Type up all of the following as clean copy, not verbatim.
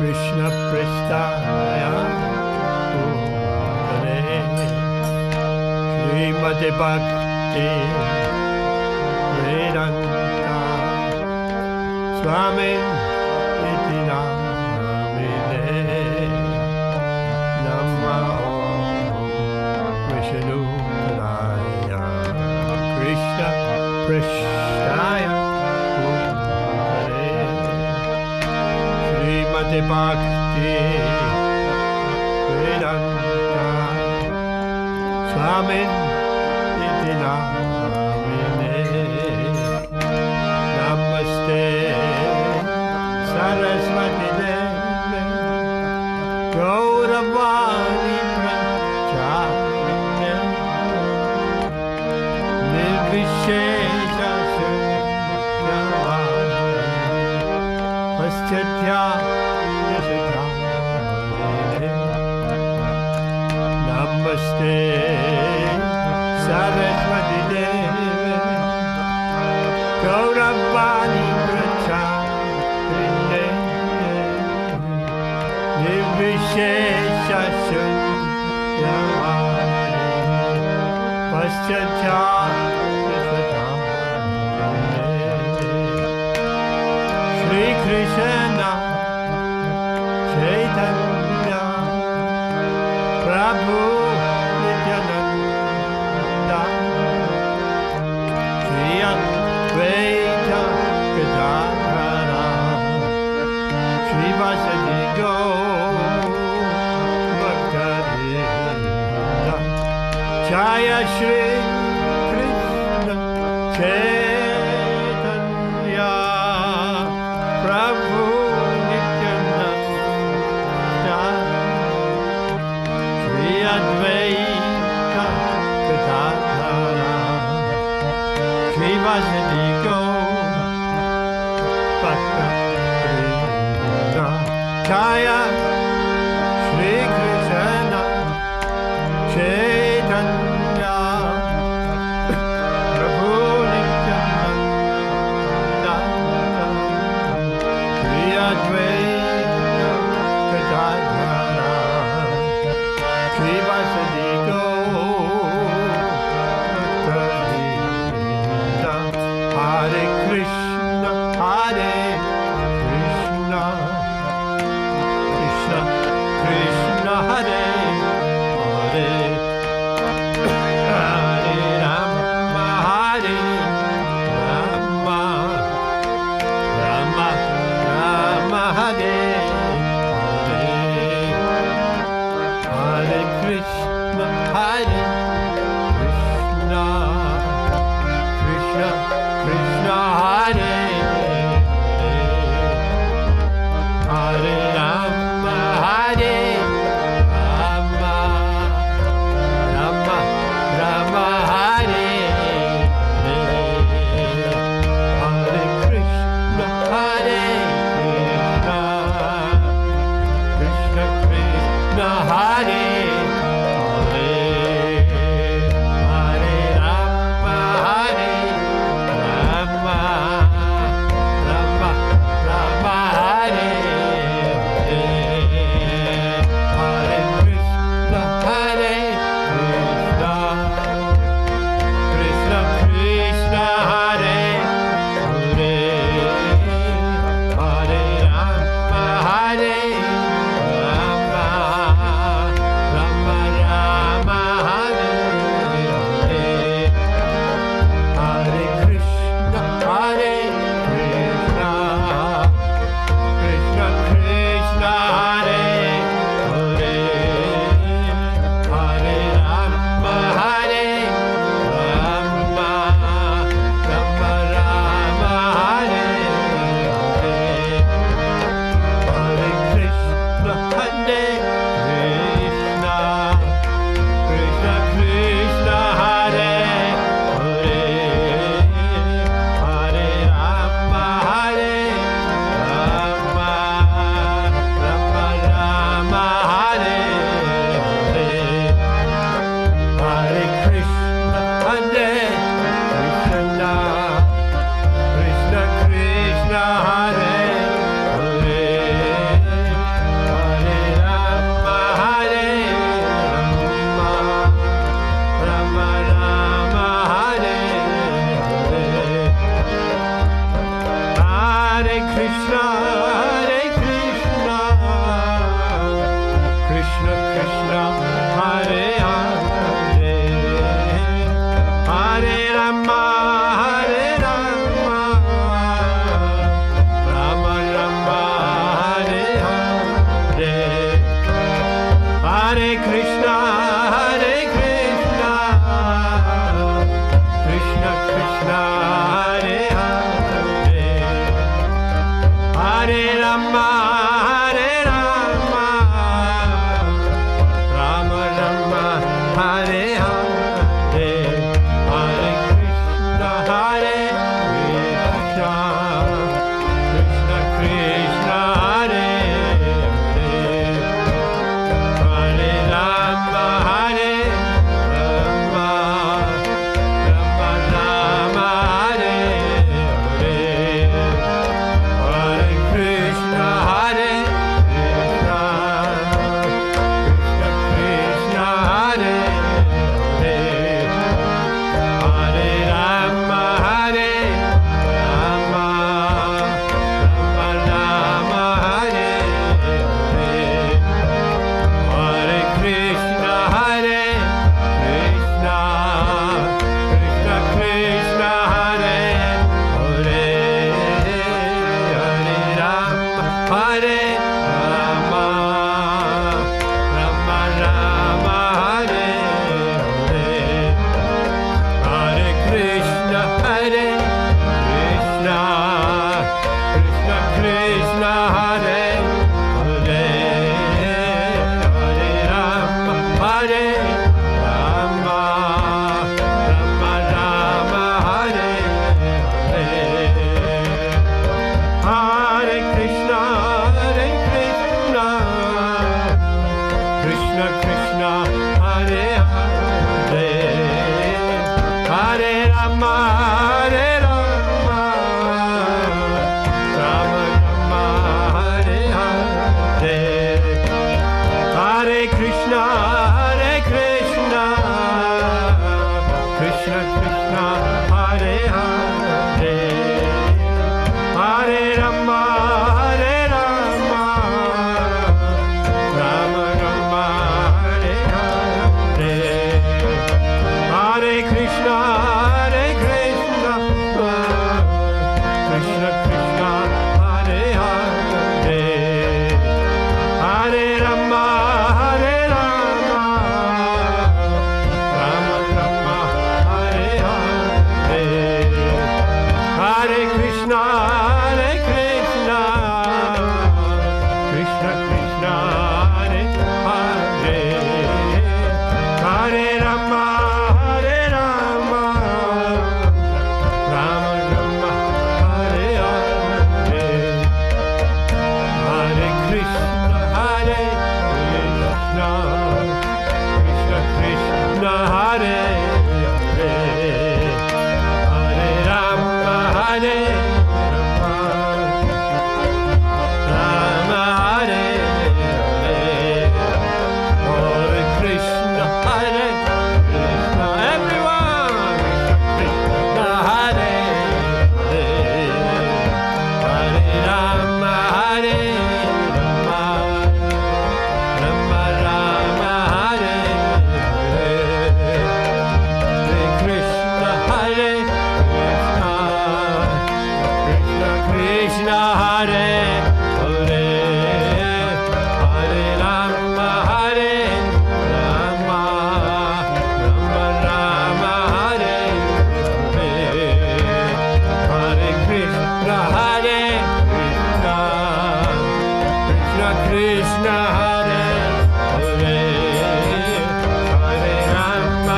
Krishna Prestaya Bhutale Srimati Bhakti Vedanta Swamin Iti Namine Namo Vishnu Padaya Krishna Prestaya Bhutale Srimati Bhakti Vedanta Swamin Iti Namine Namaste Saraswati Devi Gauravani Pracharya Nirvishesha Sunyavani Paschatya Namaste Saraswati Devi Gauravani Pracharya Nirvishesha Sunyavani Paschatya Shri Krishna Chaitanya Prabhu Nityananda Shri Advaita Gadadhara Shri Vasadi Bhakta Jaya Shri Krishna Chaitanya Prabhu Nityananda Shri Advaita Gadadhara Shri Vasadi Bhakta Jaya Shri Krishna Chaitanya Prabhu Nityananda Shri Advaita Gadadhara Shri Vasadi Bhakta Hare Krishna Hare Krishna Krishna Krishna Krishna, Krishna Krishna, Hare Hare, Hare Rama, Rama Rama, Hare Hare, Hare Krishna, Hare Krishna, Krishna Krishna, Hare Hare, Hare Rama, Hare Rama, Rama Rama, Hare Hare, Hare Krishna, Hare Krishna, Krishna Krishna, Hare Hare, Hare Rama, Hare Rama, Rama Rama, Hare Hare, Hare Krishna, Hare Krishna, Krishna Krishna, Hare Hare, Hare Rama, Hare Rama, Rama Rama, Hare Hare, Hare Krishna, Hare Krishna, Krishna Krishna, Hare Hare, Hare Rama, Hare Rama, Rama Rama, Hare Hare, Hare Krishna, Krishna Krishna, Hare Hare, Hare Rama, Rama Rama, Hare Hare, Hare Krishna, Krishna Krishna, Hare Hare, Hare Rama, Rama Rama, Hare Hare, Hare Krishna, Krishna Krishna, Hare Hare, Hare Rama, Rama Rama, Hare Hare, Hare Krishna, Krishna Krishna, Hare Hare, Hare Rama, Rama Rama, Hare Hare, Hare Krishna, Krishna Krishna, Hare Hare, Hare Rama, Rama Hare Hare, Hare Krishna, Krishna, everyone, Krishna, Hare Hare, Hare Rama, Rama Rama, Hare Hare, Hare Krishna, Krishna Krishna, Hare Hare, Hare Rama, Rama Rama, Hare Hare, Hare Krishna, Krishna Krishna, Hare Hare, Hare Rama,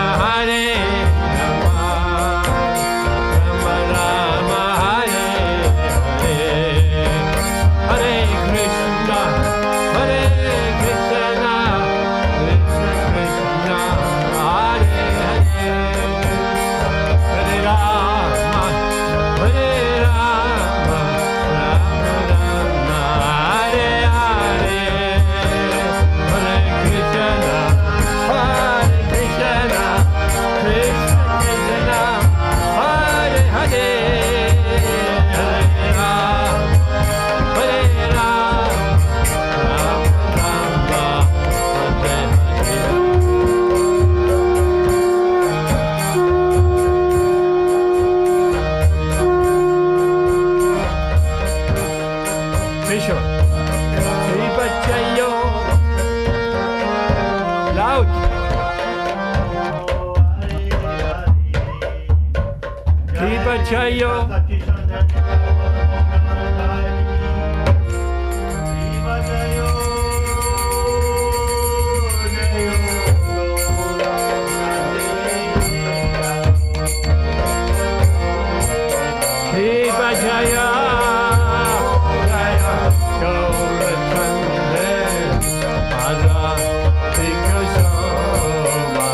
Rama Rama, Hare Hare, Hare Krishna, Krishna Krishna, Hare Hare, Hare Rama, Rama Rama, Hare Hare, Jayo. Shiva Jaya, Jaya, Gaurachande, Adha Dikasoma.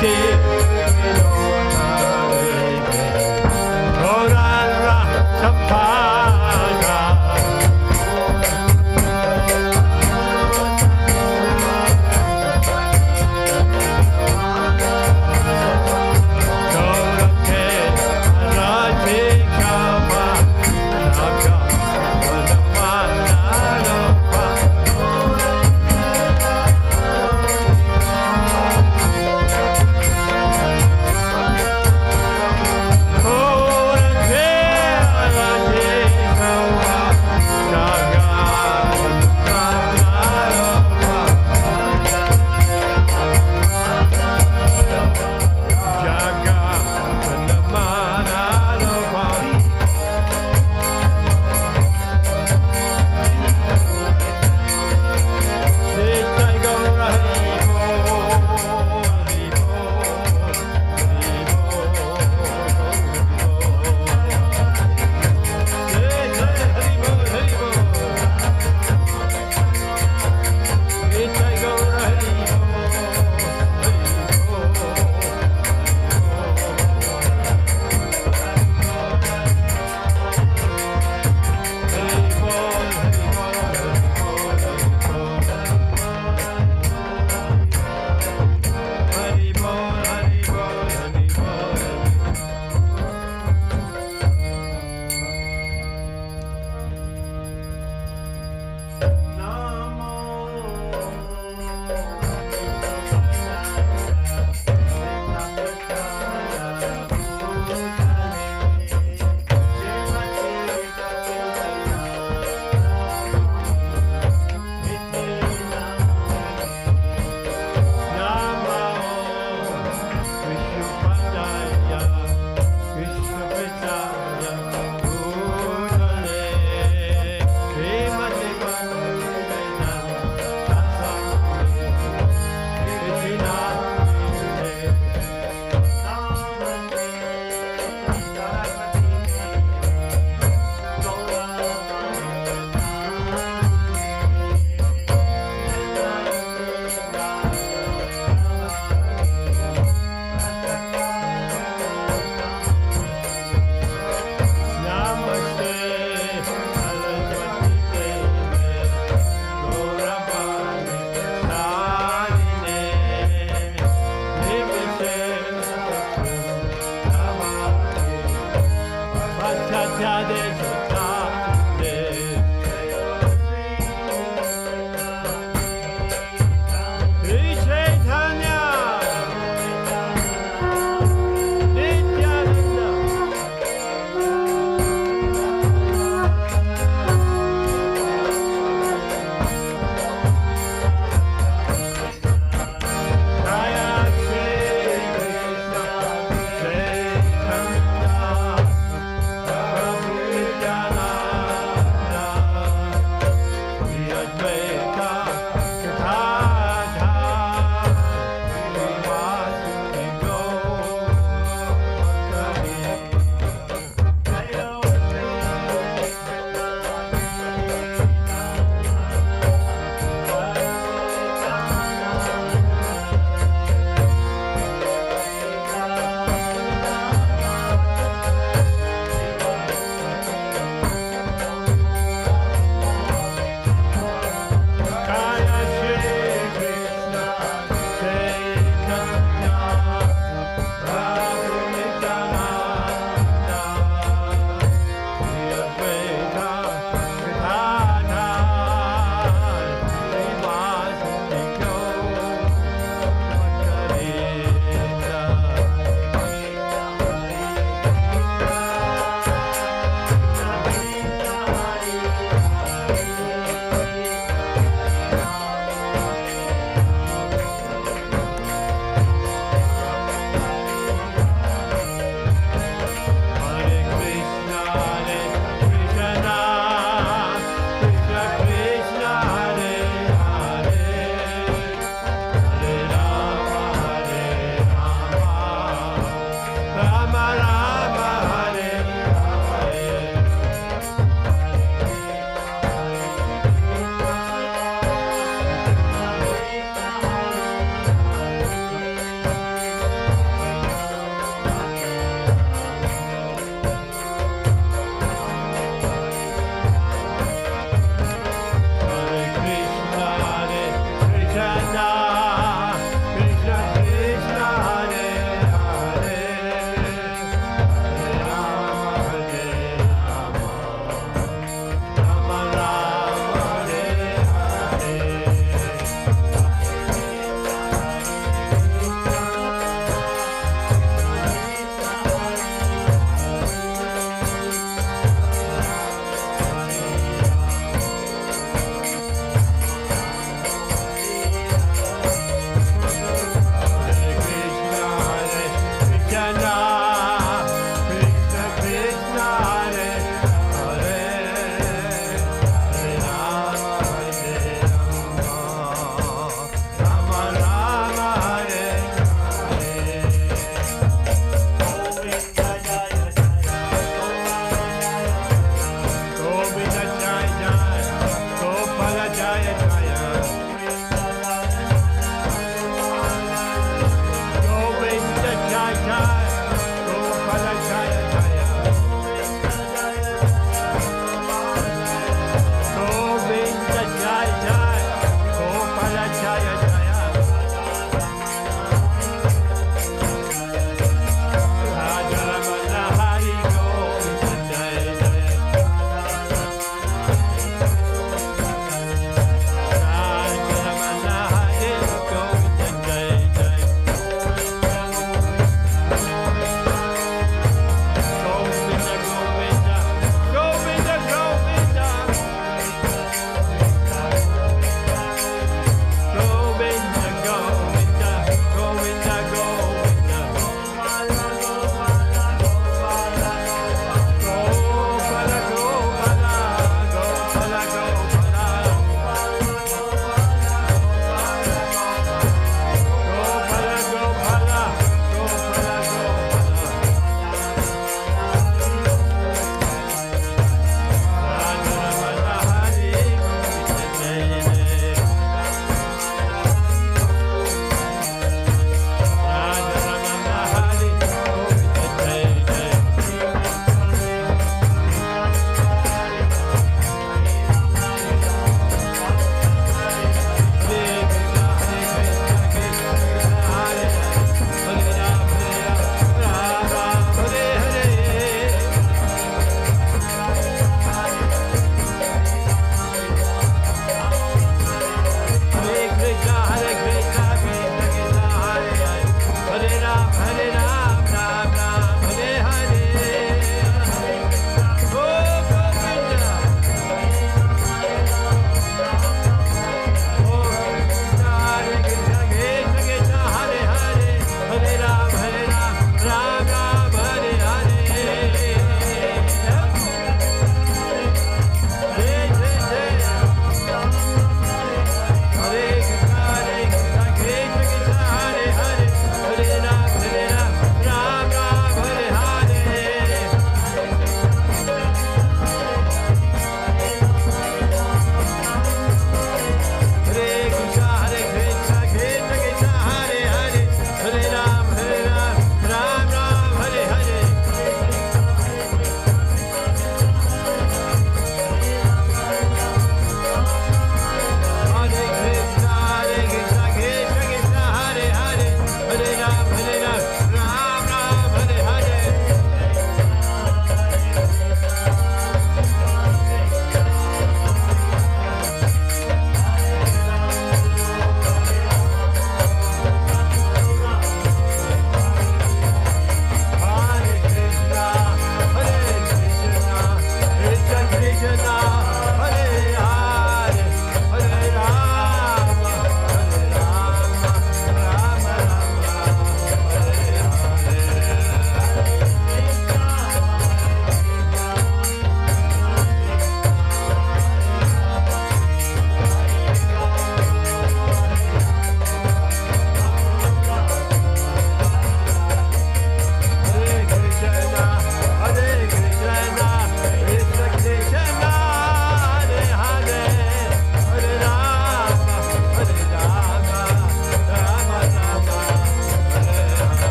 Radhe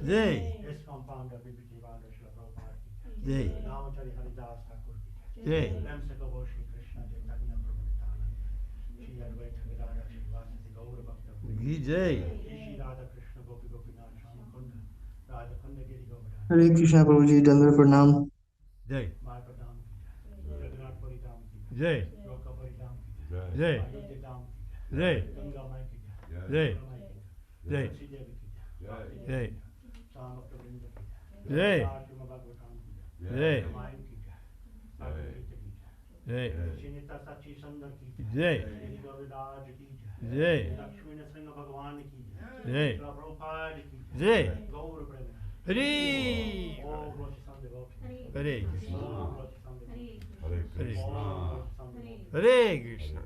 Jai. Jai. Jai. Jai. Hare Krishna Prabhuji, Dandavat Pranam. Jai. Jai. Jai. Jai. Jai. Jai. Jai. Jai. Jai. Jai. Jai. Jai. Jai. Jai. Hare. Hare Krishna. Hare Krishna. Hare Krishna.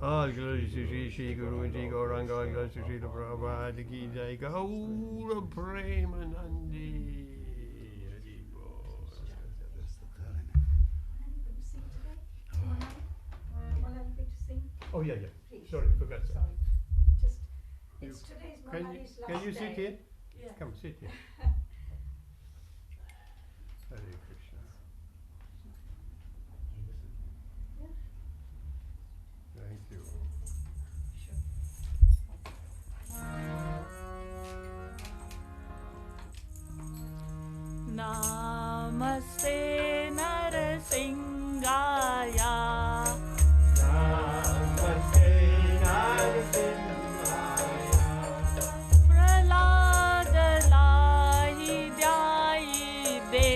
All glory to Sri Sri Guru Ji Gauranga, all glory to Sri Prabhupada Ki Jai, Gaura Premanandi. Hari Bol. Oh yeah, yeah. Please. Sorry, forgot that. Sorry. Just, it's today's Can Monali's last you sit day. here? Yeah. Come sit here. Hare Krishna. Thank you. Namaste Narasingaya. Namaste Narasimhaya. Pralada lahi dhyayi de.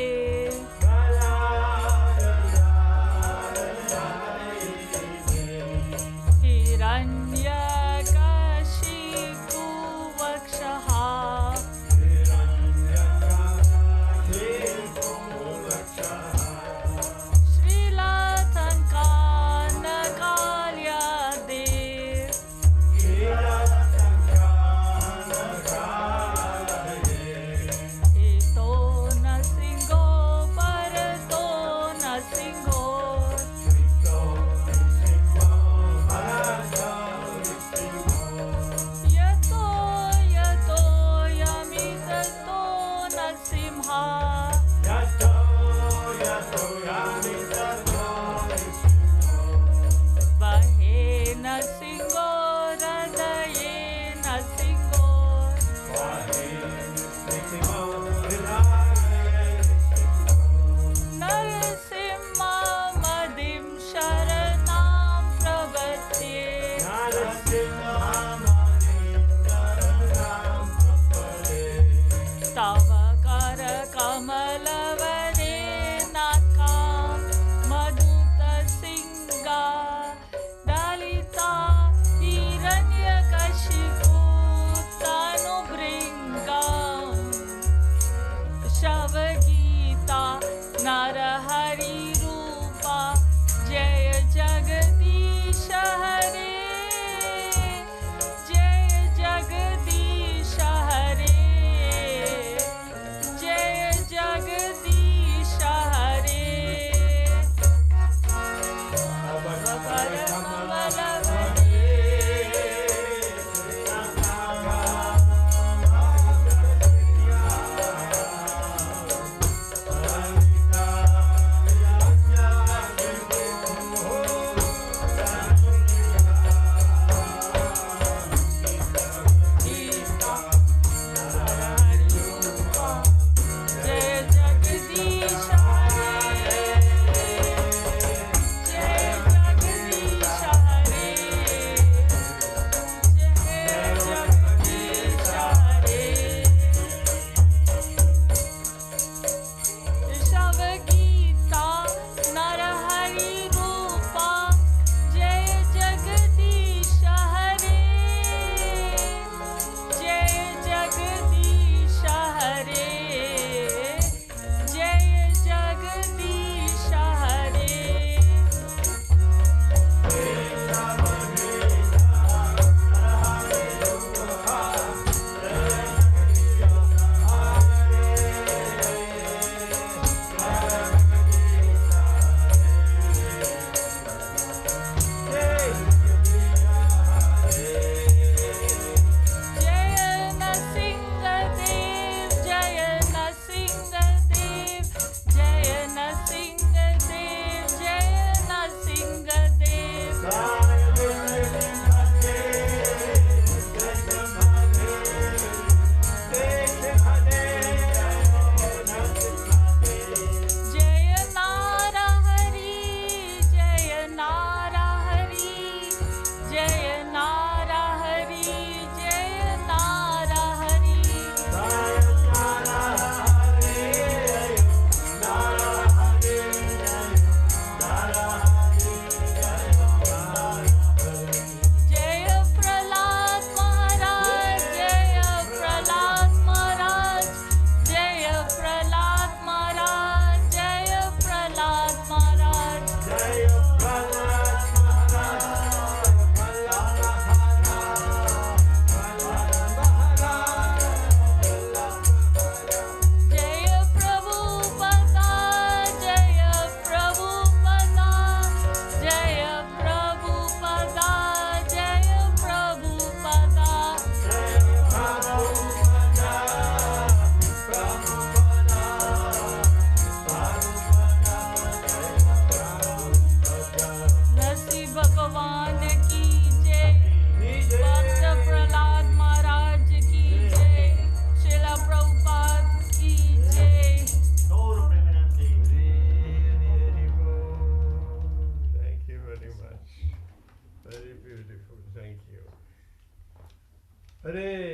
Hiranyakashipu vakshaha.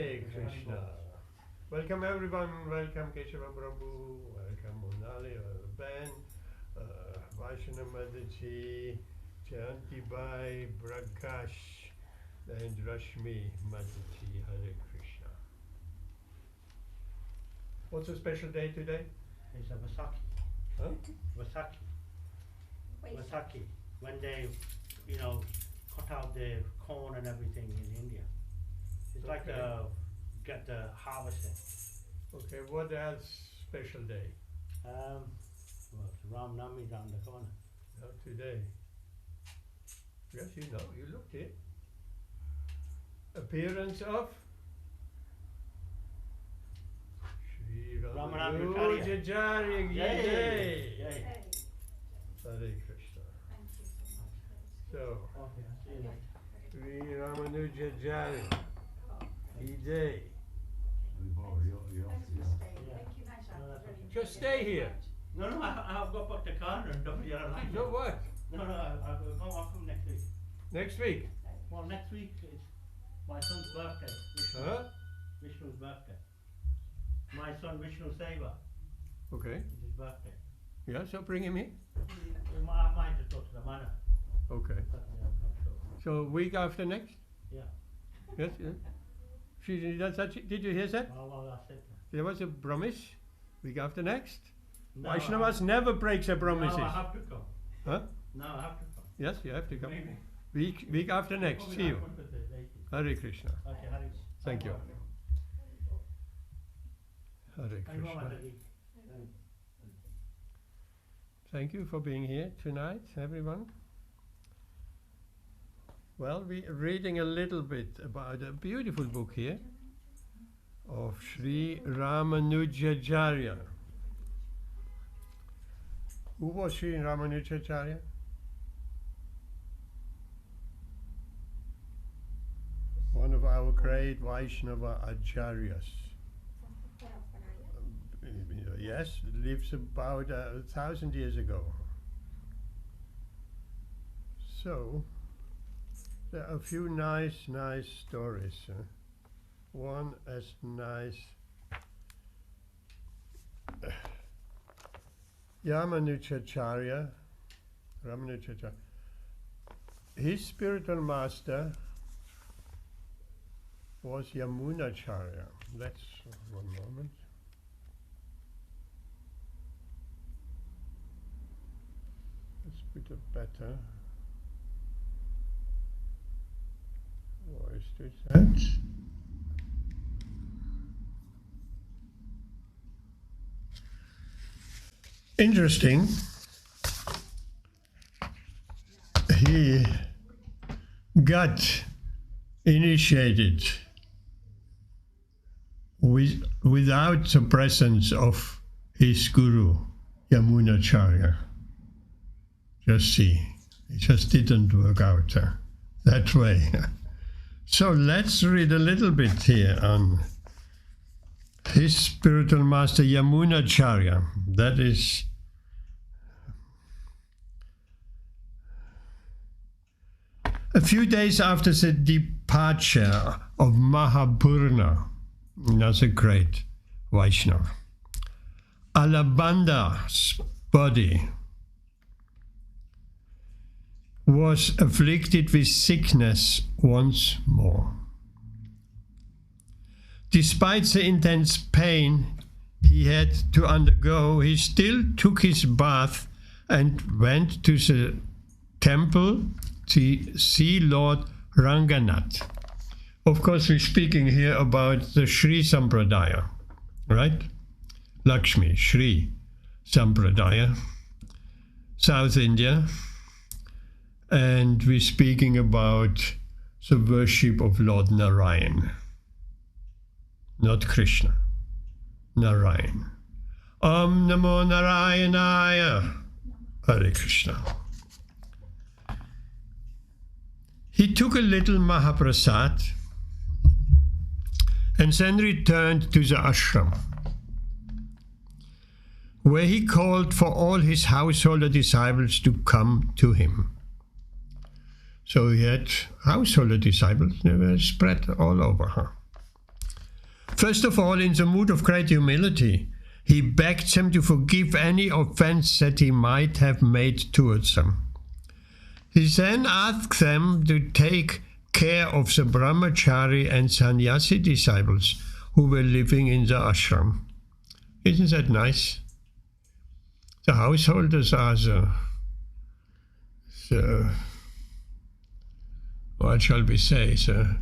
Hare Krishna. Welcome everyone, welcome Keshava Prabhu, welcome Monali, Ben, Vaishna Madaji, Jayanti Bai, Prakash, and Rashmi Madaji. Hare Krishna. What's a special day today? It's a Vasaki. Huh? Vasaki. Wait. Vasaki. When they, cut out the corn and everything in India. It's like Okay. get the harvesting. Okay, what else special day? Well, it's Ram Nami down the corner. Not today. Yes, you know, you looked it. Appearance of Shri Ramanujacharya. Yay! Yay! Yay! Hey, Hare Krishna. thank you so much. So, Okay, I'll see you later. Shri Ramanujacharya. Oh, Yay! thanks for staying. Yeah. Thank you, Nisha. No, that's Really okay. Just appreciate stay it here. very much. No, I've got back the car and double your line. No, what? No, I'll go off from next week. Next week? Well, next week is my son's birthday. Vishnu. Huh? Vishnu's birthday. My son Vishnu Seva. Okay. It's his birthday. Yeah, so bring him in. I might just go to the manor. Okay. But, I'm not sure. So week after next? Yeah. Yes, yes. Did you hear that? Well, that's it. There was a promise. Week after next. No, Vaishnavas never breaks their promises. No, I have to come. Huh? No, I have to come. Yes, you have to come. Maybe. Week after next. Probably See you. not one to the 18th. Hare Krishna. Okay, Hari. Thank you. Hare Hari Krishna. Hari. Thank you for being here tonight, everyone. Well, we are reading a little bit about a beautiful book here of Sri Ramanujacharya. Who was Sri Ramanujacharya? One of our great Vaishnava Acharyas. Yes, lives about 1,000 years ago. So, there are a few nice stories. One as nice. Ramanujacharya. His spiritual master was Yamunacharya. That's one moment. Let's put a better voice to that. Interesting. He got initiated without the presence of his guru, Yamunacharya. Just see, it just didn't work out that way. So let's read a little bit here on his spiritual master Yamunacharya. That is a few days after the departure of Mahapurna, another great Vaishnava, Alabanda's body was afflicted with sickness once more. Despite the intense pain he had to undergo, he still took his bath and went to the temple to see Lord Ranganath. Of course, we're speaking here about the Sri Sampradaya, right? Lakshmi, Sri Sampradaya, South India. And we're speaking about the worship of Lord Narayan, not Krishna, Narayan. Om Namo Narayanaya, Hare Krishna. He took a little Mahaprasad and then returned to the ashram, where he called for all his householder disciples to come to him. So he had householder disciples, they were spread all over. First of all, in the mood of great humility, he begged them to forgive any offense that he might have made towards them. He then asked them to take care of the brahmachari and sannyasi disciples who were living in the ashram. Isn't that nice? The householders are the what shall we say, the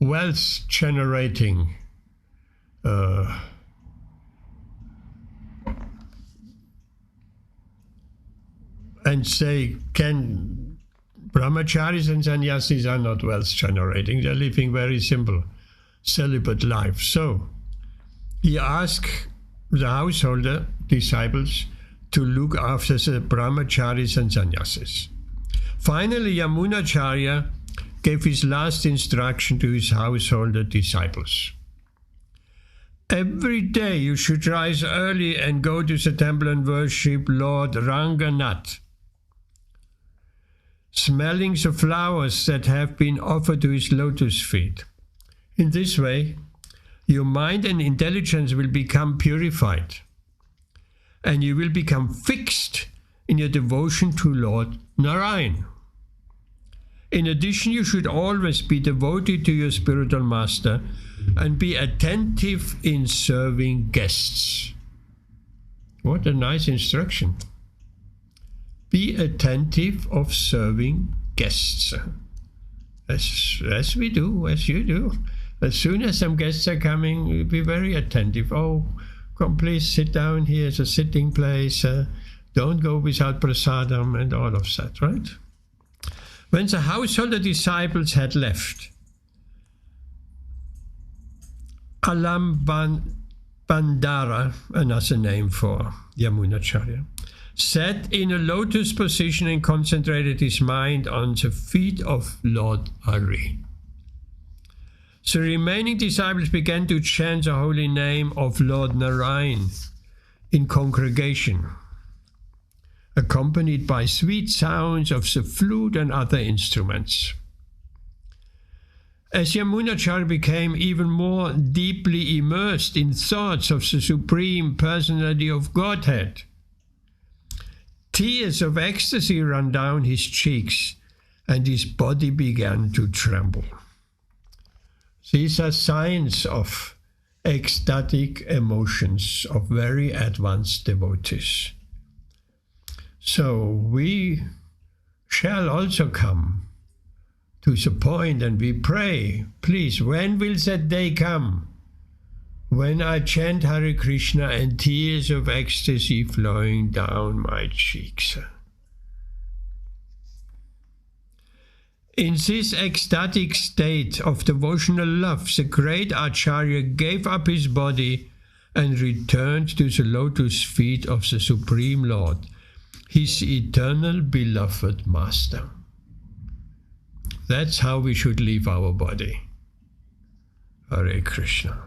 wealth generating and say, brahmacharis and sannyasis are not wealth generating, they're living very simple, celibate life. So he asked the householder disciples to look after the brahmacharis and sannyasis. Finally, Yamunacharya gave his last instruction to his householder disciples. Every day you should rise early and go to the temple and worship Lord Ranganath, smelling the flowers that have been offered to his lotus feet. In this way, your mind and intelligence will become purified, and you will become fixed in your devotion to Lord Narayan. In addition, you should always be devoted to your spiritual master and be attentive in serving guests. What a nice instruction. Be attentive of serving guests. As we do, as you do. As soon as some guests are coming, be very attentive. Oh, come, please sit down here. It's a sitting place. Don't go without prasadam and all of that, right? When the householder disciples had left, Bandara, another name for Yamunacharya, sat in a lotus position and concentrated his mind on the feet of Lord Hari. The remaining disciples began to chant the holy name of Lord Narayan in congregation, accompanied by sweet sounds of the flute and other instruments. As Yamunacharya became even more deeply immersed in thoughts of the Supreme Personality of Godhead, tears of ecstasy ran down his cheeks and his body began to tremble. These are signs of ecstatic emotions of very advanced devotees. So we shall also come to the point, and we pray, please, when will that day come when I chant Hare Krishna and tears of ecstasy flowing down my cheeks? In this ecstatic state of devotional love, the great Acharya gave up his body and returned to the lotus feet of the Supreme Lord, his eternal beloved Master. That's how we should leave our body. Hare Krishna.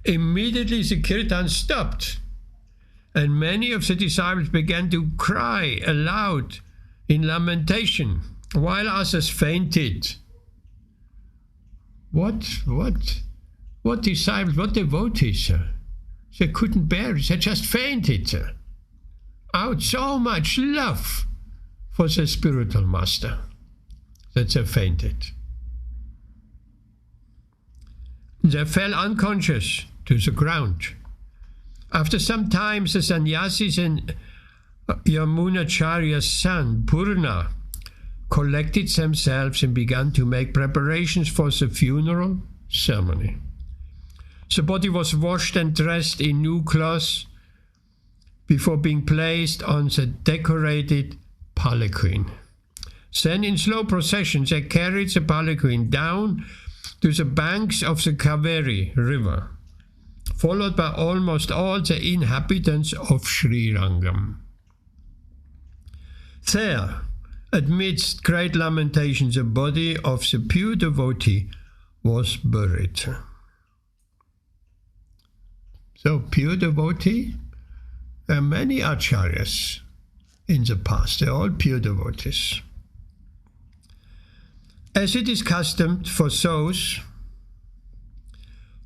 Immediately the kirtan stopped, and many of the disciples began to cry aloud in lamentation, while others fainted. What disciples, what devotees? They couldn't bear it, they just fainted. Out so much love for the spiritual master that they fainted. They fell unconscious to the ground. After some time, the sannyasis and Yamunacharya's son, Purna, collected themselves and began to make preparations for the funeral ceremony. The body was washed and dressed in new clothes before being placed on the decorated palanquin. Then in slow procession they carried the palanquin down to the banks of the Kaveri river, followed by almost all the inhabitants of Sri Rangam. There, amidst great lamentations, the body of the pure devotee was buried. So, pure devotee, there are many acharyas in the past, they're all pure devotees. As it is custom for those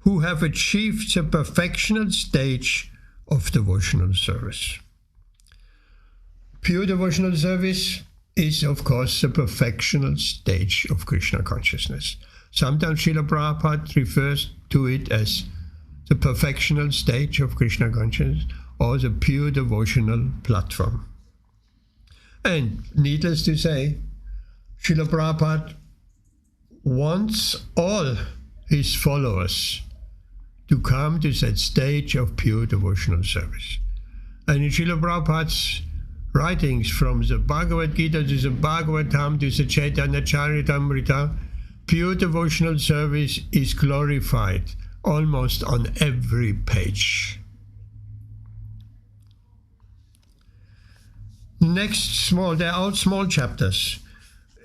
who who have achieved the perfectional stage of devotional service. Pure devotional service is, of course, the perfectional stage of Krishna consciousness. Sometimes Srila Prabhupada refers to it as the perfectional stage of Krishna consciousness or the pure devotional platform. And needless to say, Srila Prabhupada wants all his followers to come to that stage of pure devotional service. And in Srila Prabhupada's writings, from the Bhagavad Gita to the Bhagavatam to the Chaitanya Charitamrita, pure devotional service is glorified almost on every page. Next there are all small chapters.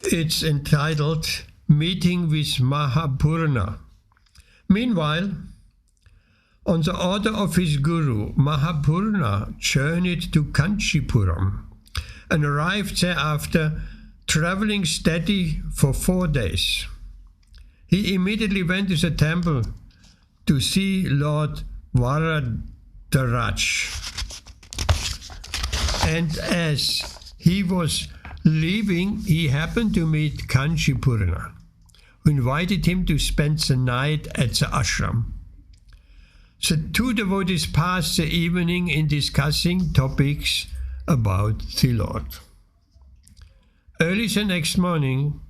It's entitled Meeting with Mahapurna. Meanwhile, on the order of his guru, Mahapurna journeyed to Kanchipuram and arrived there after traveling steady for 4 days. He immediately went to the temple to see Lord Varadaraj. And as he was leaving, he happened to meet Kanchipurna, who invited him to spend the night at the ashram. The two devotees passed the evening in discussing topics about the Lord. Early the next morning,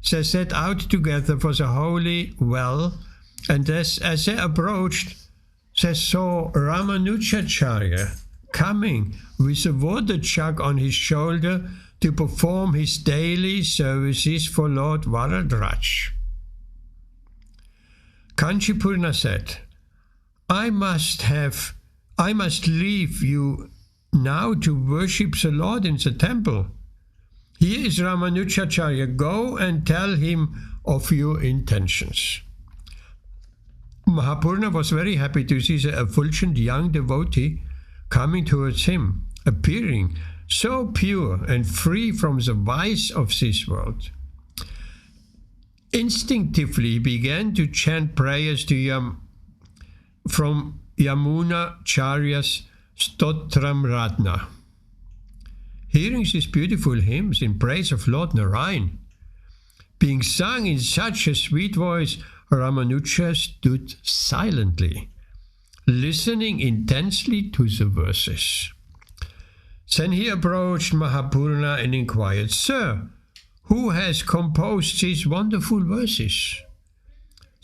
they set out together for the holy well, and as they approached, they saw Ramanujacharya coming with a water jug on his shoulder to perform his daily services for Lord Varadaraj. Kanchipurna said, I must leave you now to worship the Lord in the temple. Here is Ramanujacharya. Go and tell him of your intentions. Mahapurna was very happy to see the effulgent young devotee coming towards him, appearing so pure and free from the vice of this world. Instinctively, he began to chant prayers from Yamunacharya's Stotram Ratna. Hearing these beautiful hymns in praise of Lord Narayan, being sung in such a sweet voice, Ramanuja stood silently, listening intensely to the verses. Then he approached Mahapurna and inquired, Sir, who has composed these wonderful verses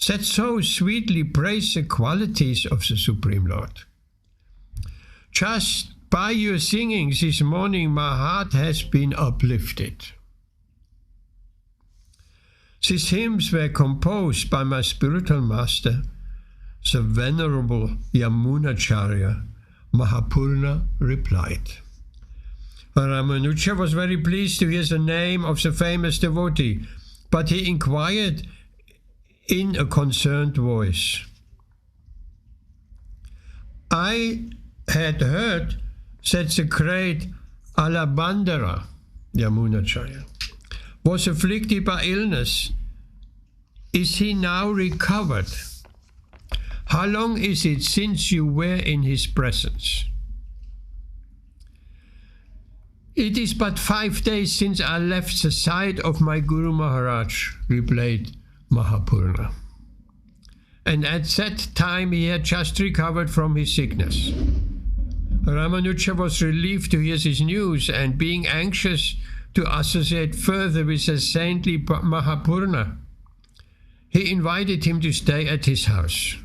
that so sweetly praise the qualities of the Supreme Lord? Just by your singing this morning, my heart has been uplifted. These hymns were composed by my spiritual master, the Venerable Yamunacharya. Mahapurna replied. Ramanuja was very pleased to hear the name of the famous devotee, but he inquired in a concerned voice, I had heard that the great Alabandara, Yamunacharya, was afflicted by illness. Is he now recovered? How long is it since you were in his presence? It is but 5 days since I left the side of my Guru Maharaj, replied Mahapurna. And at that time he had just recovered from his sickness. Ramanuja was relieved to hear this news, and being anxious to associate further with the saintly Mahapurna, he invited him to stay at his house.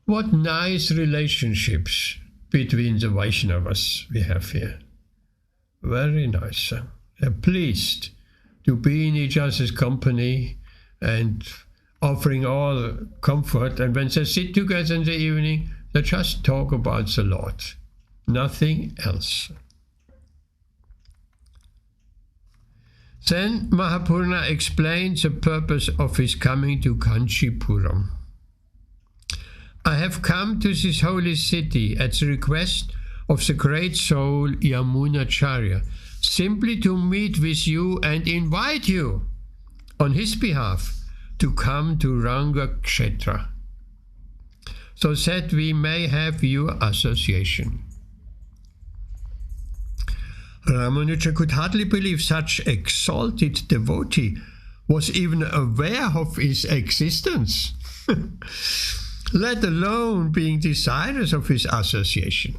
What nice relationships between the Vaishnavas we have here. Very nice. They're pleased to be in each other's company and offering all comfort. And when they sit together in the evening, they just talk about the Lord. Nothing else. Then Mahapurna explains the purpose of his coming to Kanchipuram. I have come to this holy city at the request of the great soul Yamunacharya, simply to meet with you and invite you on his behalf to come to Ranga Kshetra. so that we may have your association. Ramanuja could hardly believe such exalted devotee was even aware of his existence, let alone being desirous of his association.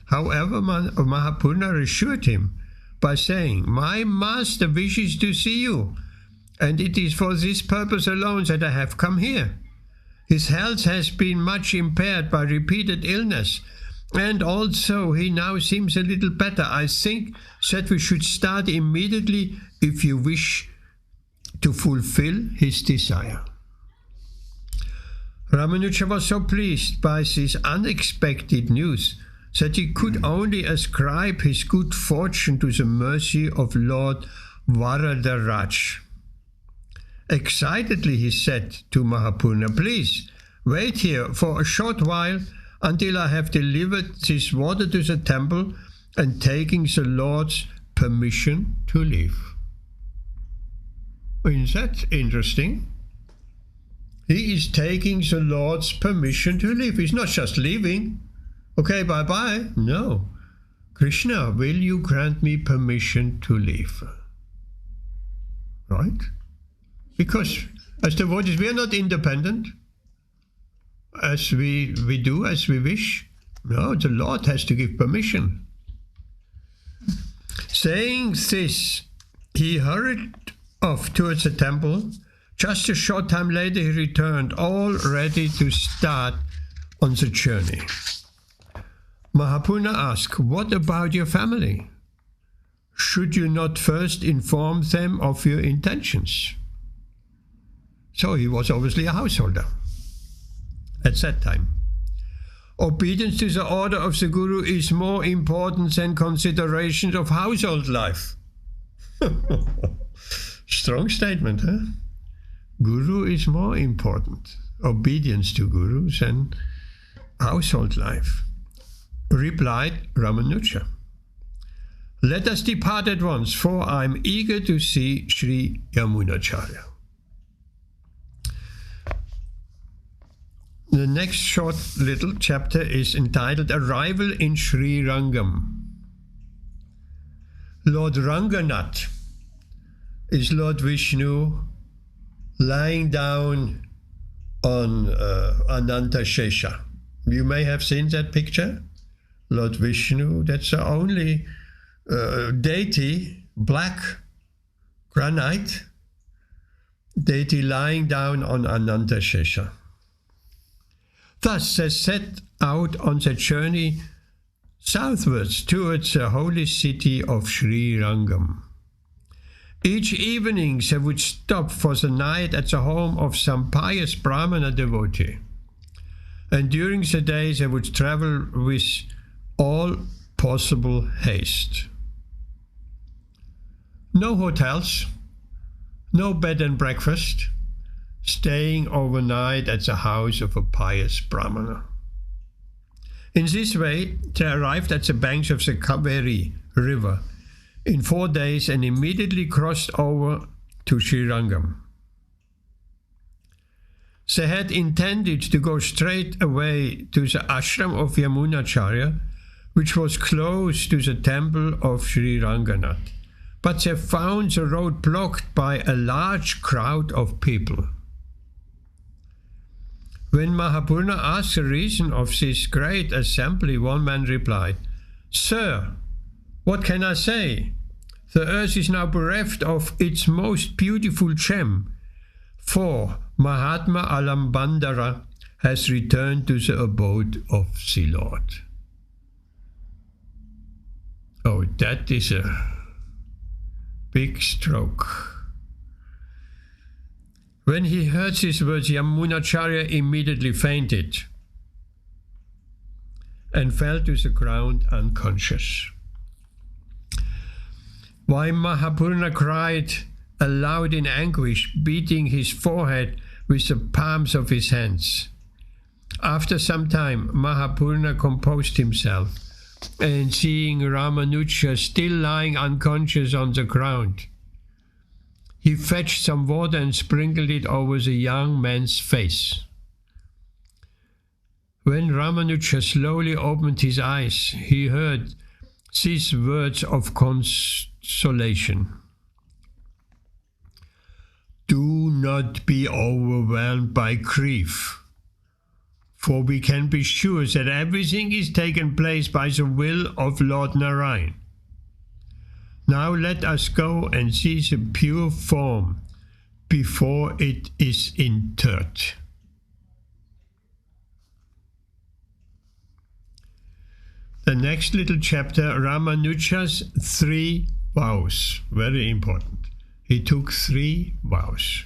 However, Mahapurna assured him by saying, "My master wishes to see you, and it is for this purpose alone that I have come here. His health has been much impaired by repeated illness, and also he now seems a little better. I think that we should start immediately if you wish to fulfill his desire." Ramanuja was so pleased by this unexpected news that he could only ascribe his good fortune to the mercy of Lord Varadaraj. Excitedly he said to Mahapurna, "Please wait here for a short while until I have delivered this water to the temple and taking the Lord's permission to leave." Isn't that interesting? He is taking the Lord's permission to leave. He's not just leaving. Okay, bye-bye. No. Krishna, will you grant me permission to leave? Right? Because as devotees, we are not independent as we do as we wish. No, the Lord has to give permission. Saying this, he hurried off towards the temple. Just a short time later, he returned, all ready to start on the journey. Mahapurna asked, "What about your family? Should you not first inform them of your intentions?" So he was obviously a householder at that time. Obedience to the order of the Guru is more important than considerations of household life. Strong statement, huh? Guru is more important. Obedience to Guru than household life. Replied Ramanuja, "Let us depart at once, for I am eager to see Sri Yamunacharya." The next short little chapter is entitled Arrival in Sri Rangam. Lord Ranganath is Lord Vishnu lying down on Ananta Shesha. You may have seen that picture. Lord Vishnu, that's the only deity, black granite deity lying down on Ananta Shesha. Thus they set out on the journey southwards towards the holy city of Sri Rangam. Each evening they would stop for the night at the home of some pious Brahmana devotee, and during the day they would travel with all possible haste. No hotels, no bed and breakfast, staying overnight at the house of a pious Brahmana. In this way, they arrived at the banks of the Kaveri river in 4 days and immediately crossed over to Sri Rangam. They had intended to go straight away to the ashram of Yamunacharya, which was close to the temple of Sri Ranganath, but they found the road blocked by a large crowd of people. When Mahapurna asked the reason of this great assembly, one man replied, "Sir, what can I say? The earth is now bereft of its most beautiful gem, for Mahatma Alambandara has returned to the abode of the Lord." Oh, that is a big stroke. When he heard these words, Yamunacharya immediately fainted and fell to the ground unconscious. While Mahapurna cried aloud in anguish, beating his forehead with the palms of his hands. After some time, Mahapurna composed himself, and seeing Ramanuja still lying unconscious on the ground, he fetched some water and sprinkled it over the young man's face. When Ramanuja slowly opened his eyes, he heard these words of consolation. Do not be overwhelmed by grief, for we can be sure that everything is taken place by the will of Lord Narayan. Now let us go and see the pure form before it is interred. The next little chapter, Ramanuja's 3 vows, very important. He took 3 vows.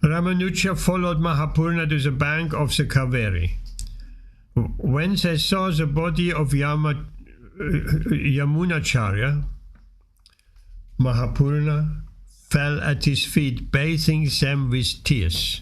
Ramanuja followed Mahapurna to the bank of the Kaveri. When they saw the body of Yamunacharya, Mahapurna fell at his feet, bathing them with tears.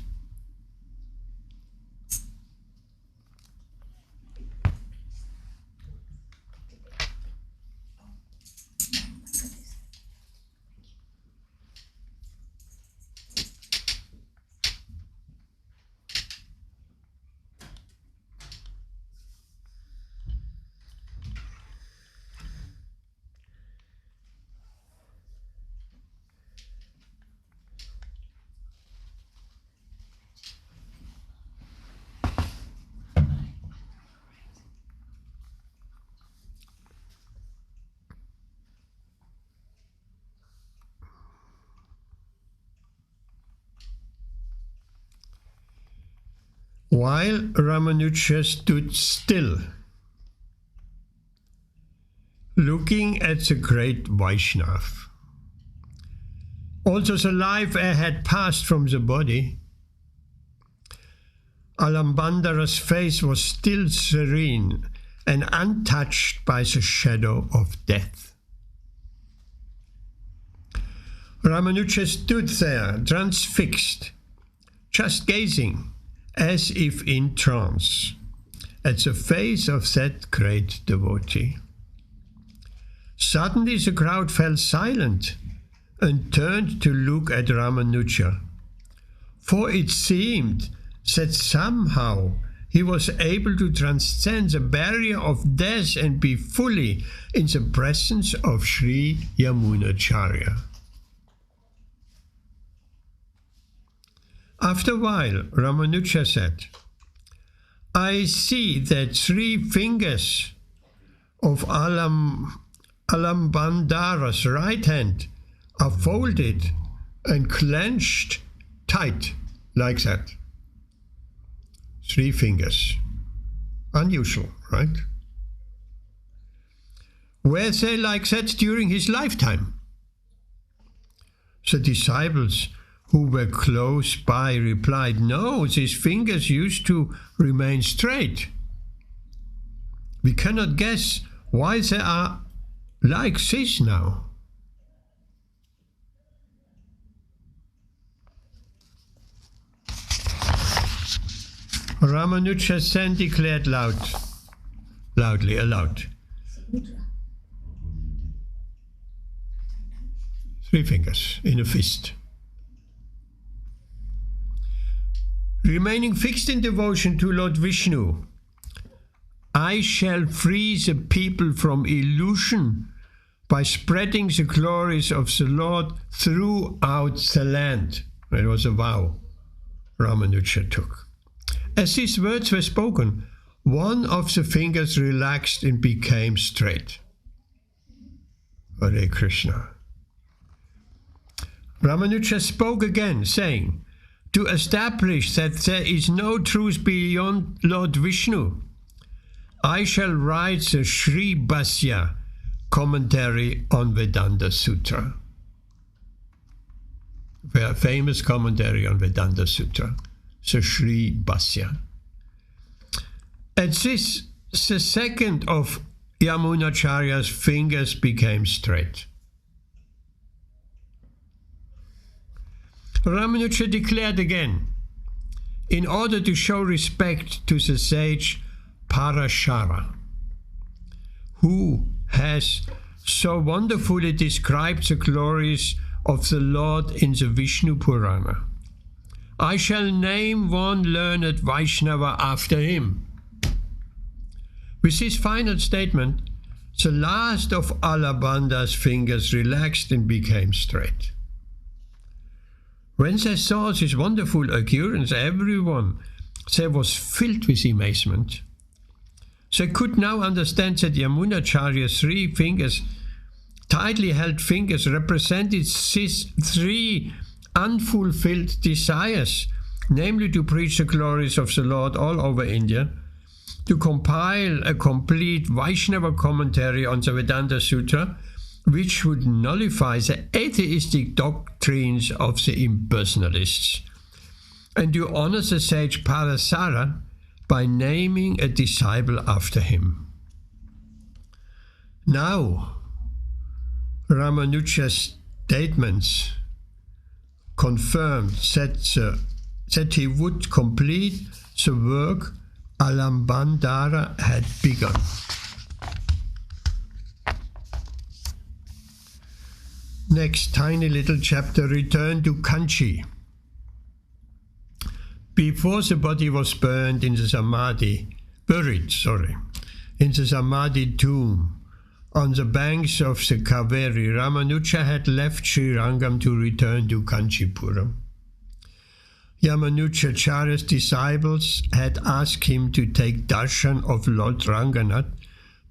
While Ramanuja stood still, looking at the great Vaishnav. Also the life air had passed from the body. Alambandara's face was still serene and untouched by the shadow of death. Ramanuja stood there, transfixed, just gazing, as if in trance, at the face of that great devotee. Suddenly the crowd fell silent and turned to look at Ramanuja, for it seemed that somehow he was able to transcend the barrier of death and be fully in the presence of Sri Yamunacharya. After a while, Ramanuja said, I see that 3 fingers of Alambandara's right hand are folded and clenched tight, like that. 3 fingers. Unusual, right? Were they like that during his lifetime? The disciples who were close by replied, no, these fingers used to remain straight. We cannot guess why they are like this now. Ramanuja then declared loudly, aloud. 3 fingers in a fist. Remaining fixed in devotion to Lord Vishnu, I shall free the people from illusion by spreading the glories of the Lord throughout the land. It was a vow Ramanuja took. As these words were spoken, one of the fingers relaxed and became straight. Hare Krishna. Ramanuja spoke again, saying, to establish that there is no truth beyond Lord Vishnu, I shall write the Sri Bhashya commentary on Vedanta Sutra. A famous commentary on Vedanta Sutra, the Sri Bhashya. At this, the second of Yamunacharya's fingers became straight. Ramanuja declared again, in order to show respect to the sage Parashara, who has so wonderfully described the glories of the Lord in the Vishnu Purana, I shall name one learned Vaishnava after him. With this final statement, the last of Alabandha's fingers relaxed and became straight. When they saw this wonderful occurrence, everyone there was filled with amazement. They could now understand that Yamunacharya's 3 fingers, tightly held fingers, represented these 3 unfulfilled desires, namely to preach the glories of the Lord all over India, to compile a complete Vaishnava commentary on the Vedanta Sutra, which would nullify the atheistic doctrines of the impersonalists, and to honor the sage Parasara by naming a disciple after him. Now, Ramanuja's statements confirmed that he would complete the work Alambandara had begun. Next tiny little chapter, return to Kanchi. Before the body was buried in the Samadhi tomb on the banks of the Kaveri, Ramanuja had left Sri Rangam to return to Kanchipuram. Yamunacharya's disciples had asked him to take darshan of Lord Ranganath,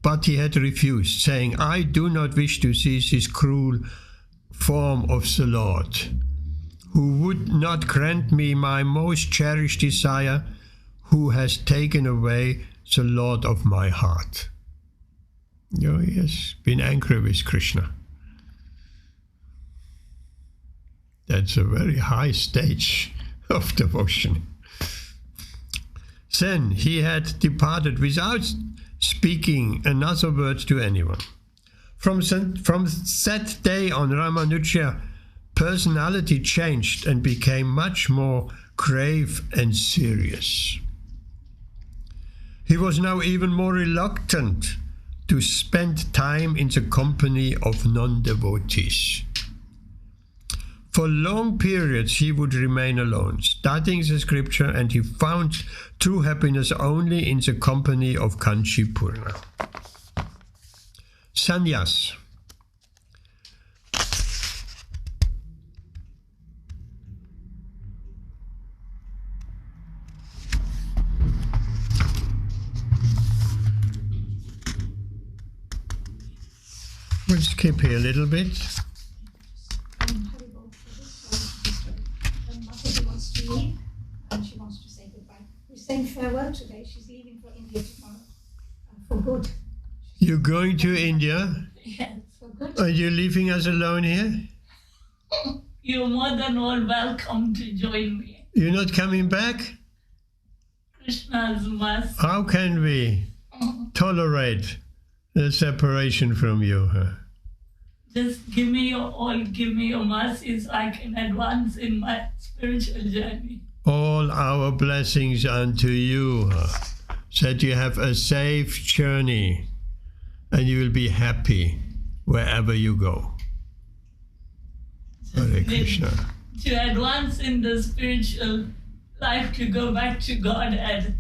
but he had refused, saying, I do not wish to see this cruel form of the Lord, who would not grant me my most cherished desire, who has taken away the Lord of my heart. He has been angry with Krishna. That's a very high stage of devotion. Then he had departed without speaking another word to anyone. From that day on, Ramanuja's personality changed and became much more grave and serious. He was now even more reluctant to spend time in the company of non-devotees. For long periods he would remain alone, studying the scripture, and he found true happiness only in the company of Kanchipurna. Sannyas. We'll skip here a little bit. Mother wants to leave and she wants to say goodbye. We're saying farewell today. She's leaving for India tomorrow for good. You're going to India? Yes. For good. Are you leaving us alone here? You're more than all welcome to join me. You're not coming back? Krishna's must. How can we tolerate the separation from you? Huh? Just give me your all, give me your mercy so I can advance in my spiritual journey. All our blessings unto you, that you have a safe journey and you will be happy wherever you go. Hare Krishna. To advance in the spiritual life, to go back to Godhead.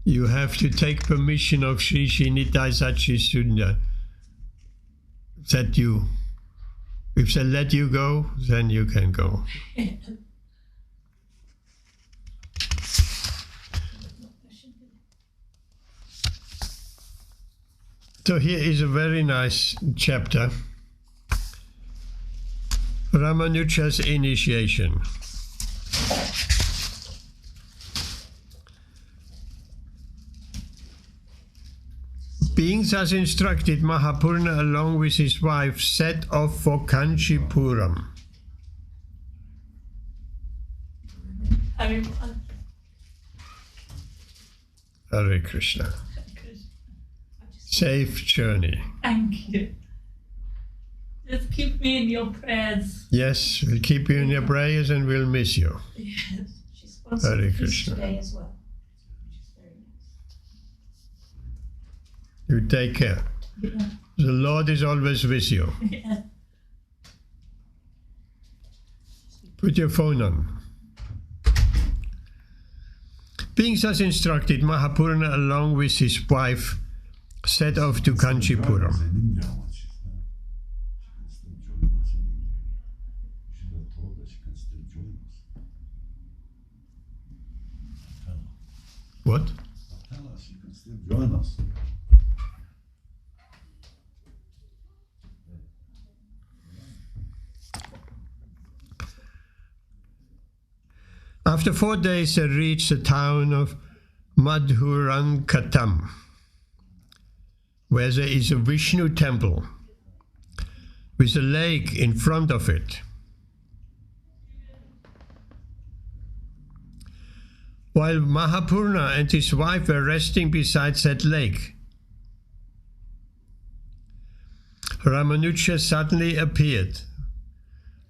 You have to take permission of Sri Nitai Sachi Sundar. That you, if they let you go, then you can go. So here is a very nice chapter. Ramanuja's initiation. Being thus instructed, Mahapurna, along with his wife, set off for Kanchipuram. Hare Krishna. Safe journey. Thank you. Just keep me in your prayers. Yes, we'll keep you in your prayers and we'll miss you. Yes. She's sponsored Hare a feast Krishna. today as well, which is very nice. You take care. Yeah. The Lord is always with you. Yeah. Put your phone on. Being thus instructed, Mahapurana, along with his wife, set off to Kanchipuram. What? Tell us, you can still join us. After 4 days, they reached the town of Madhurankatam, where there is a Vishnu temple with a lake in front of it. While Mahapurana and his wife were resting beside that lake, Ramanuja suddenly appeared,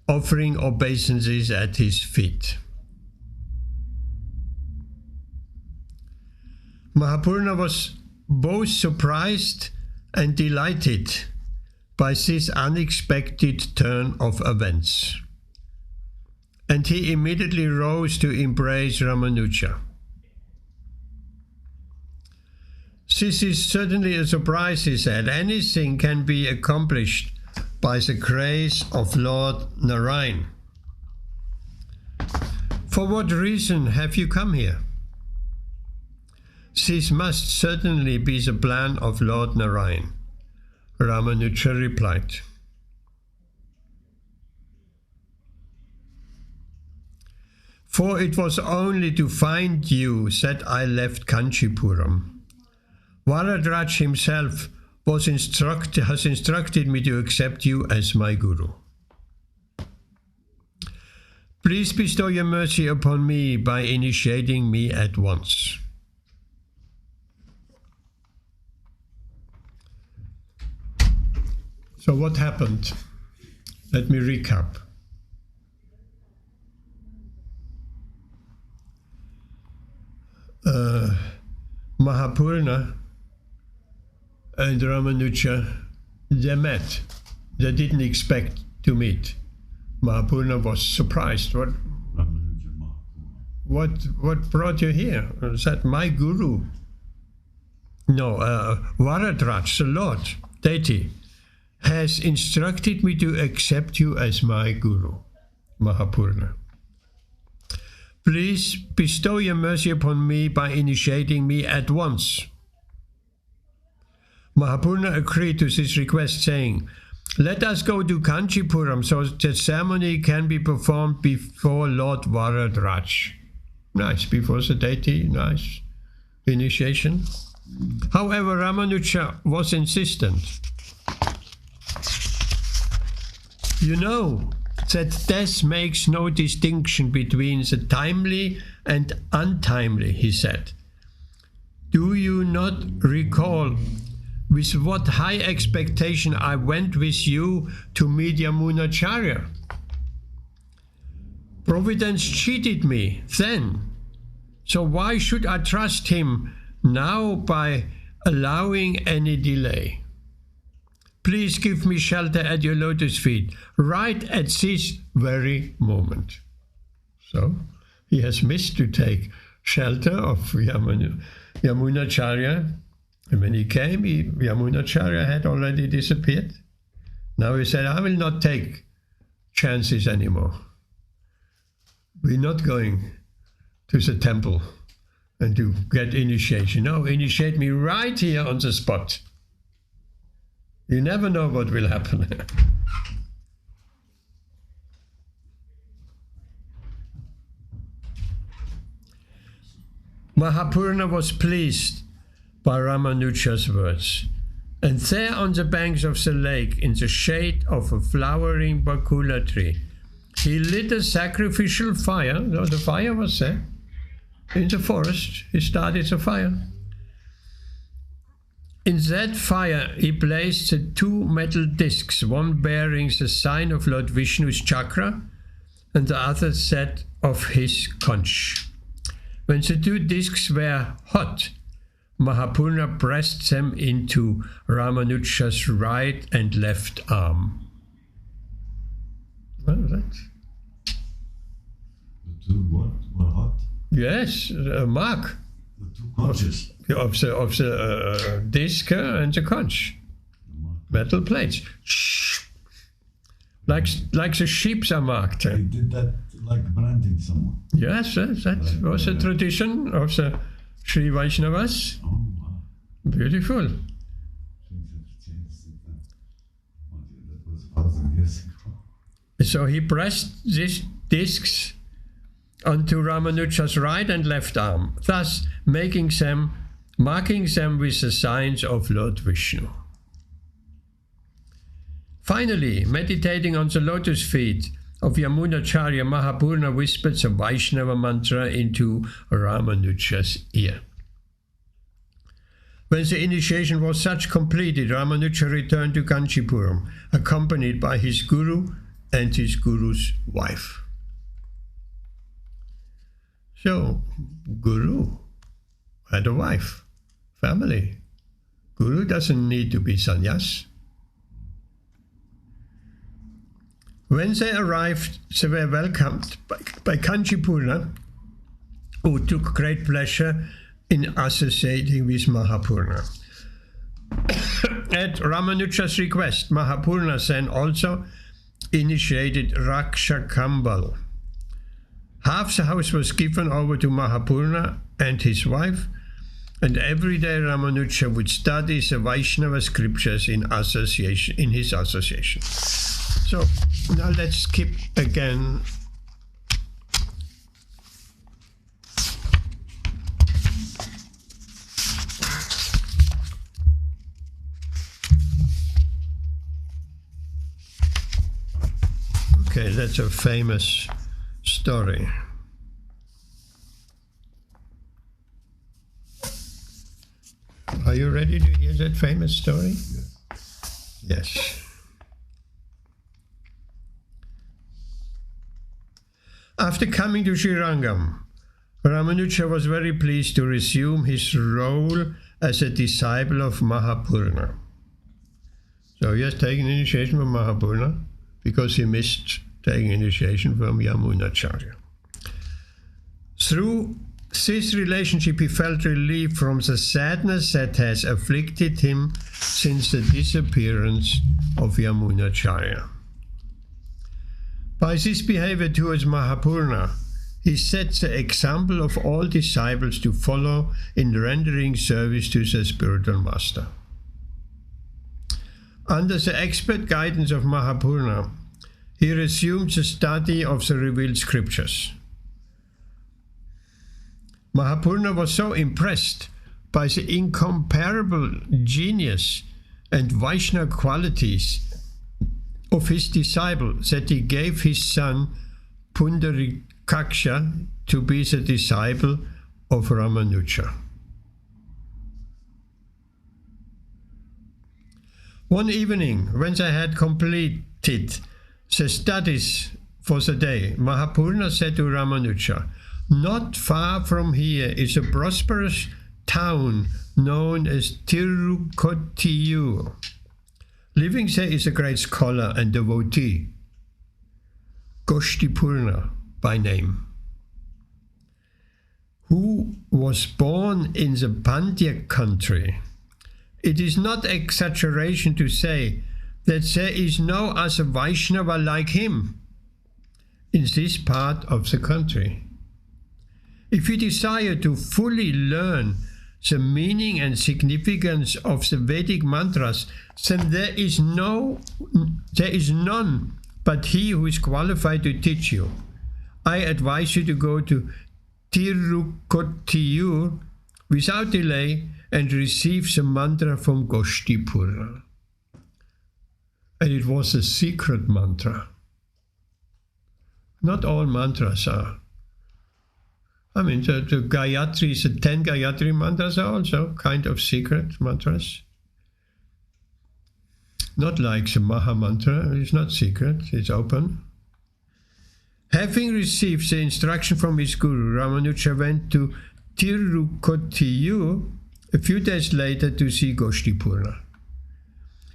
offering obeisances at his feet. Mahapurana was both surprised and delighted by this unexpected turn of events, and he immediately rose to embrace Ramanuja. This is certainly a surprise, he said. Anything can be accomplished by the grace of Lord Narayan. For what reason have you come here? This must certainly be the plan of Lord Narayan, Ramanuja replied. For it was only to find you that I left Kanchipuram. Varadraj himself has instructed me to accept you as my guru. Please bestow your mercy upon me by initiating me at once. So what happened? Let me recap. Mahapurana and Ramanuja, they met. They didn't expect to meet. Mahapurana was surprised. What brought you here? Is that my guru? No, Varadraj, the Lord, deity, has instructed me to accept you as my guru, Mahapurana. Please bestow your mercy upon me by initiating me at once. Mahapurana agreed to this request, saying, let us go to Kanchipuram so the ceremony can be performed before Lord Varadraj. Nice, before the deity, nice initiation. However, Ramanuja was insistent. You know that death makes no distinction between the timely and untimely, he said. Do you not recall with what high expectation I went with you to meet Yamunacharya? Providence cheated me then, so why should I trust him now by allowing any delay? Please give me shelter at your lotus feet, right at this very moment. So he has missed to take shelter of Yamunacharya. And when he came, Yamunacharya had already disappeared. Now he said, I will not take chances anymore. We're not going to the temple and to get initiation. No, initiate me right here on the spot. You never know what will happen. Mahapurana was pleased by Ramanuja's words, and there on the banks of the lake, in the shade of a flowering bakula tree, he lit a sacrificial fire. No, the fire was there. In the forest, he started a fire. In that fire, he placed the 2 metal discs, one bearing the sign of Lord Vishnu's chakra, and the other that of his conch. When the 2 discs were hot, Mahapurana pressed them into Ramanuja's right and left arm. What was that? The 2 what? Were hot? Yes, a mark The two conches. of the disc and the conch. Metal plates. Like the ships are marked. They did that like branding someone. Yes, that was a tradition of the Sri Vaishnavas. Oh, wow. Beautiful. Things have changed since then. That was 1,000 years ago. So he pressed these discs onto Ramanuja's right and left arm, thus marking them with the signs of Lord Vishnu. Finally, meditating on the lotus feet of Yamunacharya, Mahapurna whispered the Vaishnava mantra into Ramanuja's ear. When the initiation was such completed, Ramanuja returned to Kanchipuram, accompanied by his guru and his guru's wife. So, Guru had a wife, family. Guru doesn't need to be sannyas. When they arrived, they were welcomed by Kanchipurna, who took great pleasure in associating with Mahapurna. At Ramanuja's request, Mahapurna then also initiated Raksha Kambal. Half the house was given over to Mahapurna and his wife, and every day Ramanuja would study the Vaishnava scriptures in his association. So now let's skip again. Okay, that's a famous story. Are you ready to hear that famous story? Yes. Yes. After coming to Srirangam, Ramanuja was very pleased to resume his role as a disciple of Mahapurna. So he has taken initiation from Mahapurna because he missed taking initiation from Yamunacharya. Through this relationship, he felt relief from the sadness that has afflicted him since the disappearance of Yamunacharya. By this behavior towards Mahapurna, he sets the example of all disciples to follow in rendering service to their spiritual master. Under the expert guidance of Mahapurna, he resumed the study of the revealed scriptures. Mahapurna was so impressed by the incomparable genius and Vaishnava qualities of his disciple that he gave his son Pundarikaksha to be the disciple of Ramanuja. One evening, when they had completed the studies for the day, Mahapurna said to Ramanuja, "Not far from here is a prosperous town known as Tirukottiur. Living there is a great scholar and devotee, Goshtipurna by name, who was born in the Pandya country. It is not exaggeration to say that there is no other Vaishnava like him in this part of the country. If you desire to fully learn the meaning and significance of the Vedic mantras, then there is none but he who is qualified to teach you. I advise you to go to Tirukottiur without delay and receive the mantra from Goshtipurna." And it was a secret mantra. Not all mantras are. I mean, the Gayatri, the 10 Gayatri mantras are also kind of secret mantras. Not like the Maha mantra, it's not secret, it's open. Having received the instruction from his guru, Ramanuja went to Tirukottiur a few days later to see Goshtipurna.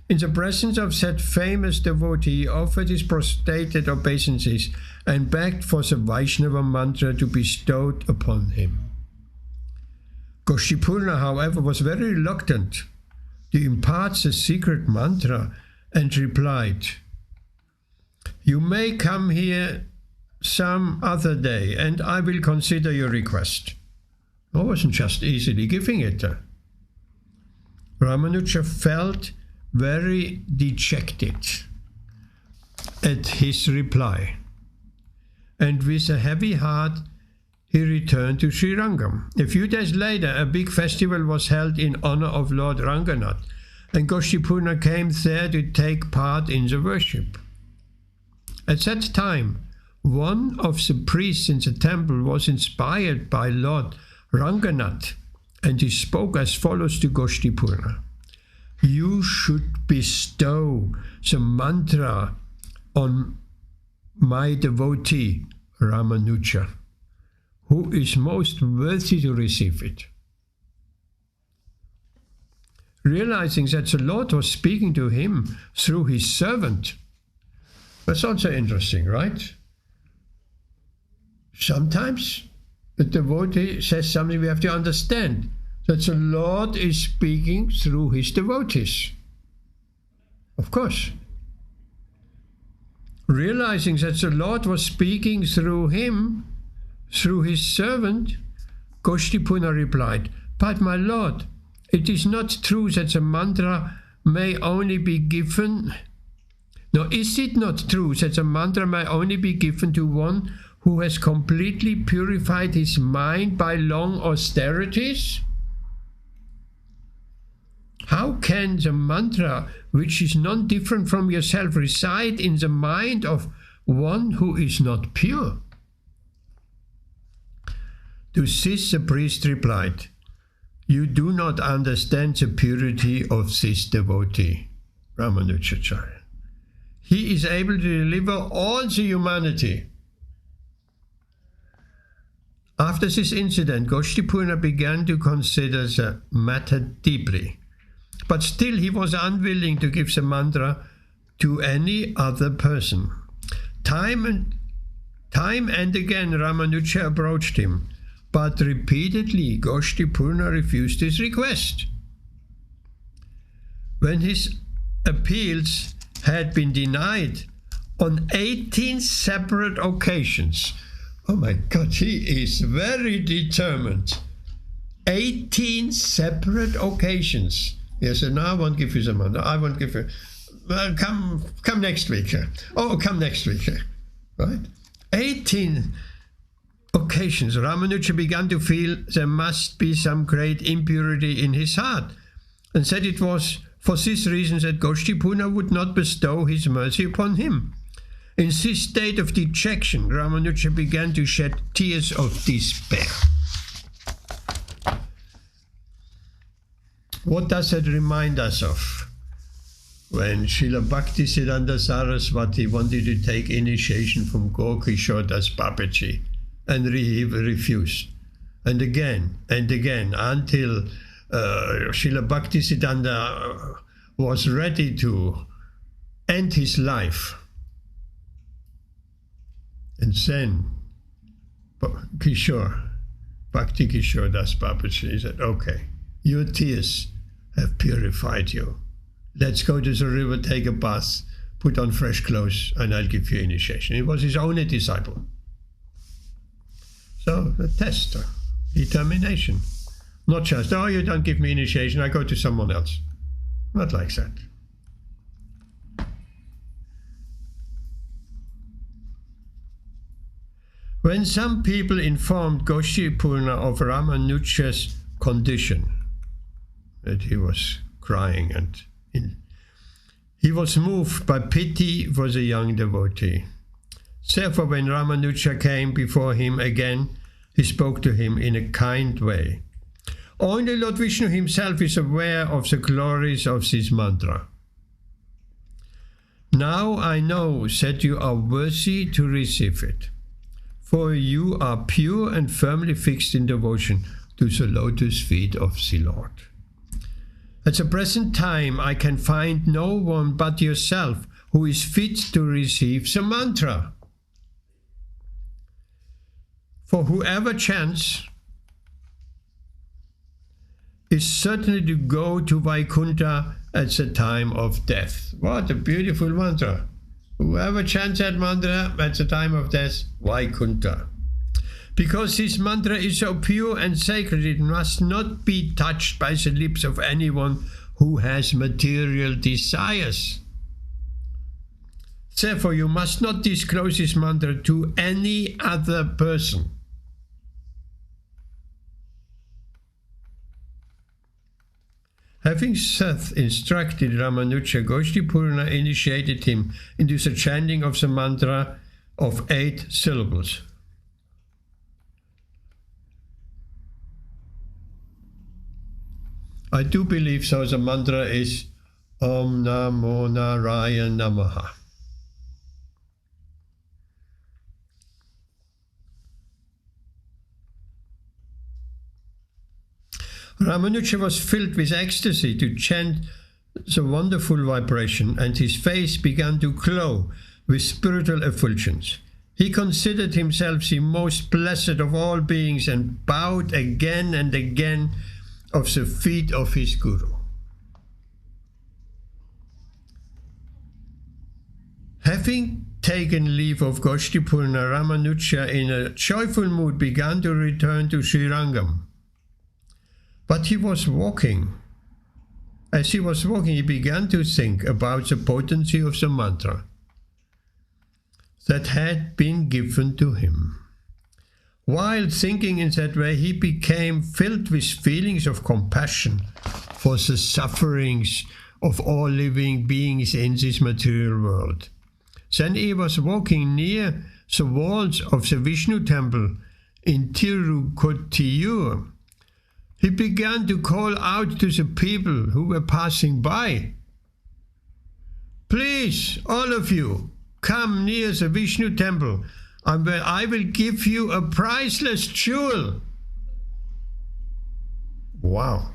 In the presence of that famous devotee, he offered his prostrated obeisances and begged for the Vaishnava mantra to be bestowed upon him. Goshtipurna, however, was very reluctant to impart the secret mantra and replied, "You may come here some other day and I will consider your request." I wasn't just easily giving it. Ramanuja felt very dejected at his reply, and with a heavy heart he returned to Sri Rangam. A few days later, a big festival was held in honor of Lord Ranganath, and Goshtipurna came there to take part in the worship. At that time, one of the priests in the temple was inspired by Lord Ranganath, and he spoke as follows to Goshtipurna: "You should bestow the mantra on my devotee Ramanuja, who is most worthy to receive it." Realizing that the Lord was speaking to him through his servant. That's also interesting, right? Sometimes the devotee says something we have to understand, that the Lord is speaking through his devotees. Of course. Realizing that the Lord was speaking through him, through his servant, Goshtipurna replied, "But my Lord, it is not true that the mantra may only be given. No, is it not true that the mantra may only be given to one who has completely purified his mind by long austerities? How can the mantra, which is none different from yourself, reside in the mind of one who is not pure?" To this the priest replied, "You do not understand the purity of this devotee, Ramanujacharya. He is able to deliver all the humanity." After this incident, Goshtipurna began to consider the matter deeply, but still he was unwilling to give the mantra to any other person. Time and again Ramanuja approached him, but repeatedly Goshtipurna refused his request. When his appeals had been denied on 18 separate occasions, oh my God, he is very determined. 18 separate occasions. Yes, and I won't give you the mantra. I won't give you. Well, come next week. Oh, come next week. Right? 18 occasions. Ramanuja began to feel there must be some great impurity in his heart, and said it was for this reason that Goshtipurna would not bestow his mercy upon him. In this state of dejection, Ramanuja began to shed tears of despair. What does that remind us of? When Srila Bhaktisiddhanta Saraswati wanted to take initiation from Gaur-Kishore Das Babaji, and he refused. And again, until Srila Bhaktisiddhanta was ready to end his life. And then Kishore, Bhakti Kishore Das Babaji said, "Okay, your tears have purified you. Let's go to the river, take a bath, put on fresh clothes, and I'll give you initiation." He was his only disciple. So the test, determination. Not just, "Oh, you don't give me initiation, I go to someone else." Not like that. When some people informed Goshtipurna of Ramanuja's condition, that he was crying, and he was moved by pity for the young devotee. Therefore, when Ramanuja came before him again, he spoke to him in a kind way. Only Lord Vishnu himself is aware of the glories of this mantra. Now I know that you are worthy to receive it, for you are pure and firmly fixed in devotion to the lotus feet of the Lord. At the present time, I can find no one but yourself who is fit to receive the mantra. For whoever chants is certainly to go to Vaikuntha at the time of death. What a beautiful mantra. Whoever chants that mantra at the time of death, Vaikuntha. Because this mantra is so pure and sacred, it must not be touched by the lips of anyone who has material desires. Therefore, you must not disclose this mantra to any other person. Having thus instructed Ramanuja, Goshtipurna initiated him into the chanting of the mantra of 8 syllables. I do believe so. The mantra is Om Namo Narayana Namaha. Ramanuja was filled with ecstasy to chant the wonderful vibration, and his face began to glow with spiritual effulgence. He considered himself the most blessed of all beings and bowed again and again of the feet of his Guru. Having taken leave of Goshtipurna, Ramanuja in a joyful mood began to return to Srirangam. But he was walking. As he was walking, he began to think about the potency of the mantra that had been given to him. While thinking in that way, he became filled with feelings of compassion for the sufferings of all living beings in this material world. Then he was walking near the walls of the Vishnu temple in Tirukotiyur. He began to call out to the people who were passing by. Please, all of you, come near the Vishnu temple, and I will give you a priceless jewel. Wow.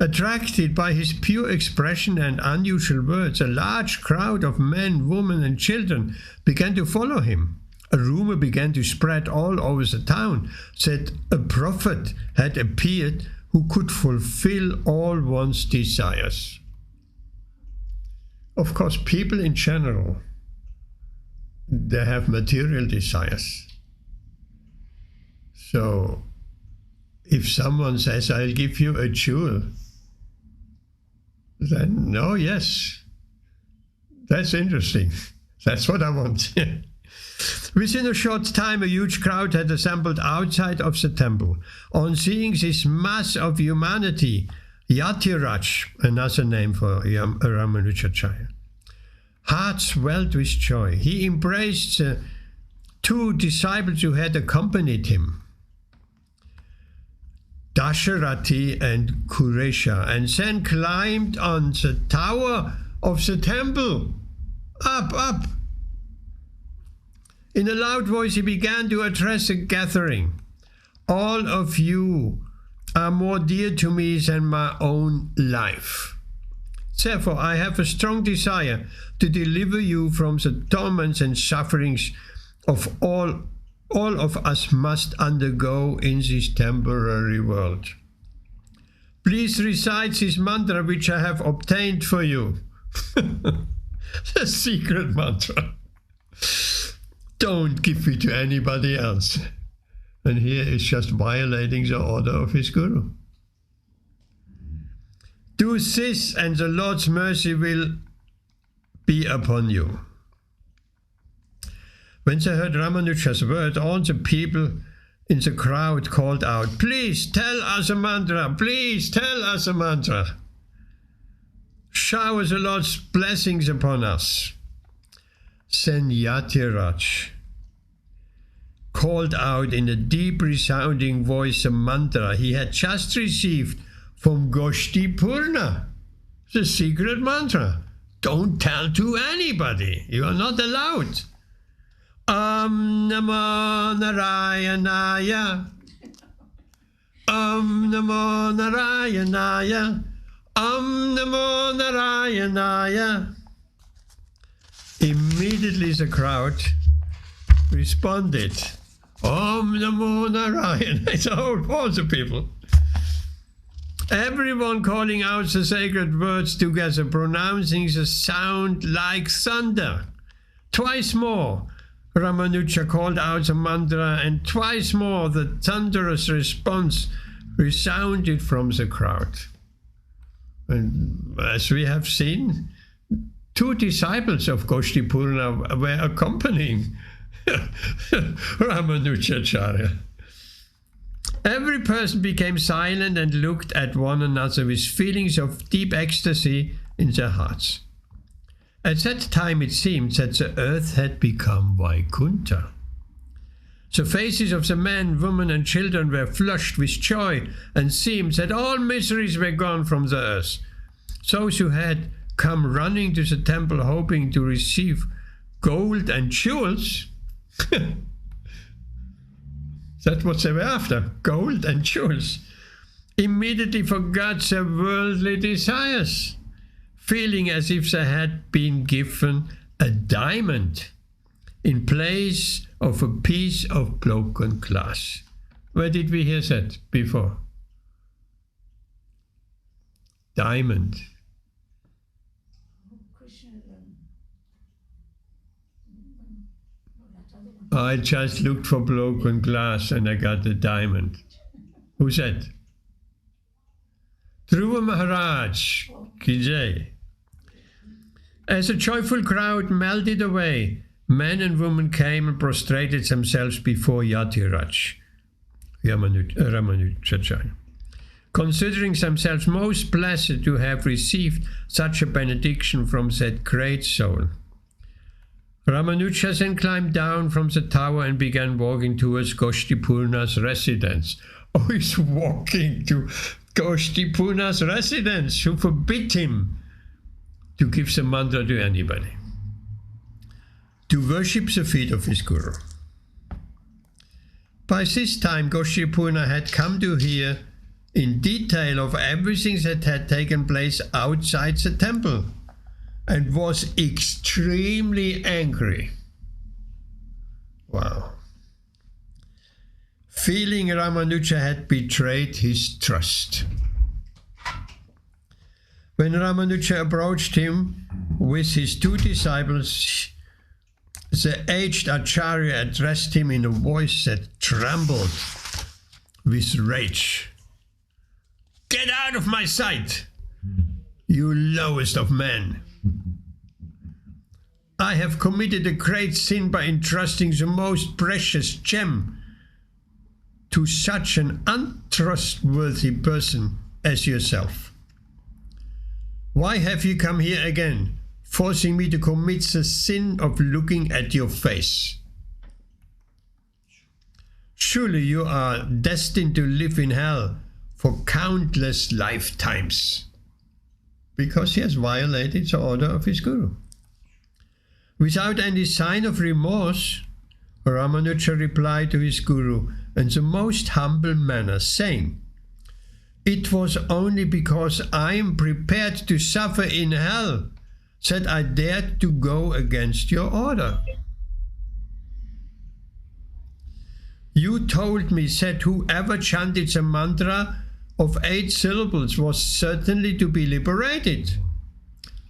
Attracted by his pure expression and unusual words, a large crowd of men, women, and children began to follow him. A rumor began to spread all over the town that a prophet had appeared who could fulfill all one's desires. Of course, people in general, they have material desires. So, if someone says, I'll give you a jewel, then, no, yes, that's interesting. That's what I want. Within a short time, a huge crowd had assembled outside of the temple. On seeing this mass of humanity, Yatiraj, another name for Ramanujacharya, heart swelled with joy. He embraced the 2 disciples who had accompanied him, Dasharati and Kuresha, and then climbed on the tower of the temple. Up. In a loud voice, he began to address the gathering. All of you are more dear to me than my own life. Therefore, I have a strong desire to deliver you from the torments and sufferings of all of us must undergo in this temporary world. Please recite this mantra which I have obtained for you. The secret mantra. Don't give it to anybody else. And here is just violating the order of his Guru. Do this and the Lord's mercy will be upon you. When they heard Ramanuja's word, all the people in the crowd called out, please tell us a mantra, please tell us a mantra. Shower the Lord's blessings upon us. Then Yatiraj called out in a deep resounding voice a mantra he had just received from Goshtipurna, the secret mantra. Don't tell to anybody, you are not allowed. Om Namo Narayanaya. Om Namo Narayanaya, Om Namo Narayanaya. Immediately the crowd responded, Om Namo Narayana. It's all the people. Everyone calling out the sacred words together, pronouncing the sound like thunder. Twice more, Ramanuja called out the mantra, and twice more the thunderous response resounded from the crowd. And as we have seen, 2 disciples of Goshtipurna were accompanying Ramanujacharya. Every person became silent and looked at one another with feelings of deep ecstasy in their hearts. At that time it seemed that the earth had become Vaikuntha. The faces of the men, women and children were flushed with joy, and seemed that all miseries were gone from the earth. Those who had come running to the temple hoping to receive gold and jewels, that's what they were after, gold and jewels, immediately forgot their worldly desires, feeling as if they had been given a diamond in place of a piece of broken glass. Where did we hear that before? Diamond. I just looked for broken glass and I got a diamond. Who said? Dhruva Maharaj, Ki Jai. As a joyful crowd melted away, men and women came and prostrated themselves before Yatiraj, Ramanujacharya, considering themselves most blessed to have received such a benediction from that great soul. Ramanuja then climbed down from the tower and began walking towards Goshtipurna's residence. Oh, he's walking to Goshtipurna's residence, who forbid him to give the mantra to anybody, to worship the feet of his guru. By this time, Goshtipurna had come to hear in detail of everything that had taken place outside the temple, and was extremely angry. Wow. Feeling Ramanuja had betrayed his trust. When Ramanuja approached him with his 2 disciples, the aged Acharya addressed him in a voice that trembled with rage. Get out of my sight, you lowest of men. I have committed a great sin by entrusting the most precious gem to such an untrustworthy person as yourself. Why have you come here again, forcing me to commit the sin of looking at your face? Surely you are destined to live in hell for countless lifetimes, because he has violated the order of his guru. Without any sign of remorse, Ramanuja replied to his guru in the most humble manner, saying, "It was only because I am prepared to suffer in hell that I dared to go against your order. You told me that whoever chanted the mantra of 8 syllables was certainly to be liberated.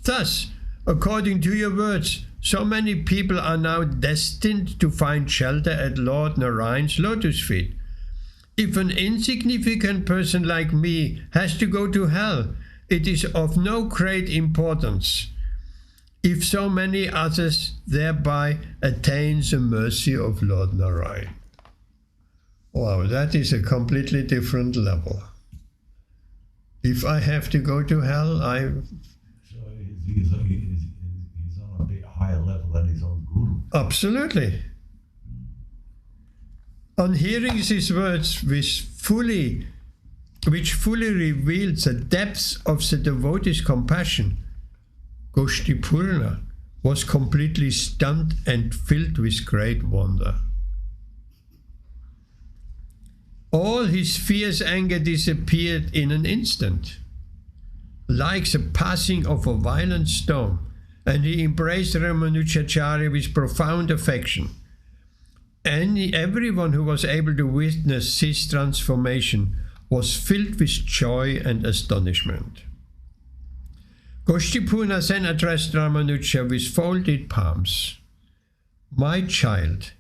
Thus, according to your words, so many people are now destined to find shelter at Lord Narayan's lotus feet. If an insignificant person like me has to go to hell, it is of no great importance if so many others thereby attain the mercy of Lord Narayan." Wow, that is a completely different level. If I have to go to hell, So he's on a bit higher level than his own guru. Absolutely. On hearing these words, which fully revealed the depths of the devotee's compassion, Goshtipurna was completely stunned and filled with great wonder. All his fierce anger disappeared in an instant, like the passing of a violent storm, and he embraced Ramanujacharya with profound affection. And everyone who was able to witness this transformation was filled with joy and astonishment. Goshtipurna then addressed Ramanuja with folded palms. My child,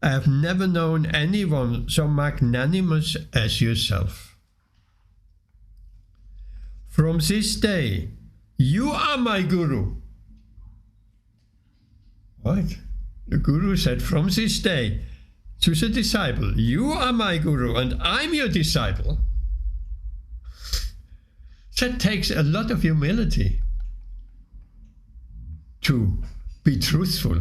I have never known anyone so magnanimous as yourself. From this day, you are my guru. What? The guru said, from this day to the disciple, you are my guru and I'm your disciple. That takes a lot of humility to be truthful.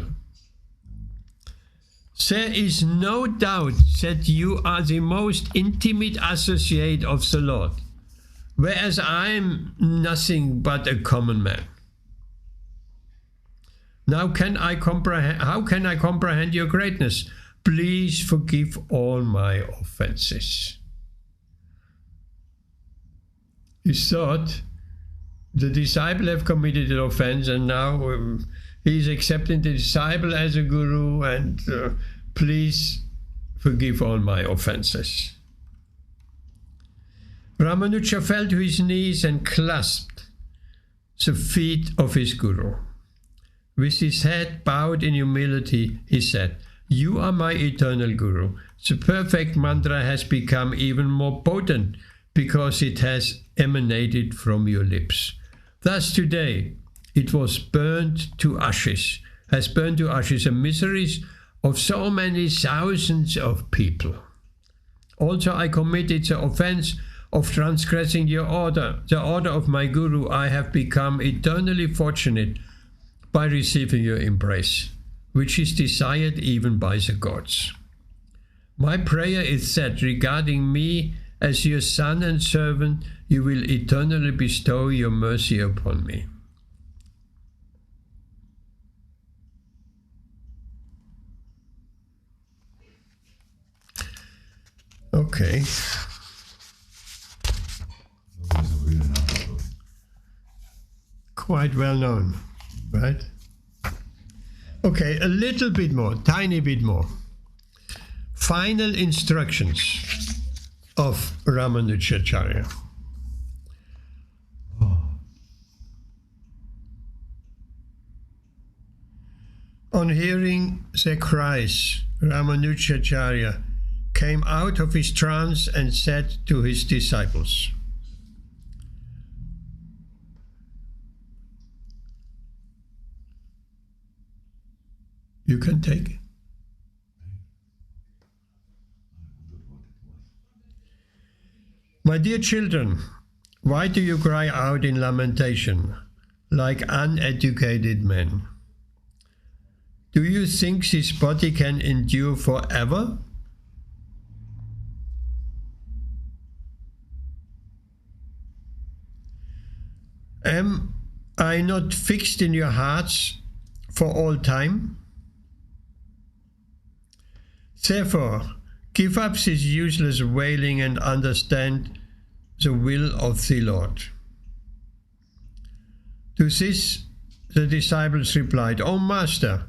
There is no doubt that you are the most intimate associate of the Lord, whereas I am nothing but a common man. Now how can I comprehend your greatness? Please forgive all my offenses. He thought the disciple have committed an offense, and now he's accepting the disciple as a guru, and please forgive all my offenses. Ramanuja fell to his knees and clasped the feet of his guru. With his head bowed in humility, he said, you are my eternal guru. The perfect mantra has become even more potent because it has emanated from your lips. Thus today, it was burned to ashes, has burned to ashes the miseries of so many thousands of people. Also, I committed the offense of transgressing your order, the order of my guru. I have become eternally fortunate by receiving your embrace, which is desired even by the gods. My prayer is that regarding me as your son and servant, you will eternally bestow your mercy upon me. Okay. Quite well known, right? Okay, a little bit more, tiny bit more. Final instructions of Ramanujacharya. On hearing the cries, Ramanujacharya came out of his trance and said to his disciples, you can take it. My dear children, why do you cry out in lamentation like uneducated men? Do you think this body can endure forever? Am I not fixed in your hearts for all time? Therefore, give up this useless wailing and understand the will of the Lord. To this the disciples replied, O Master,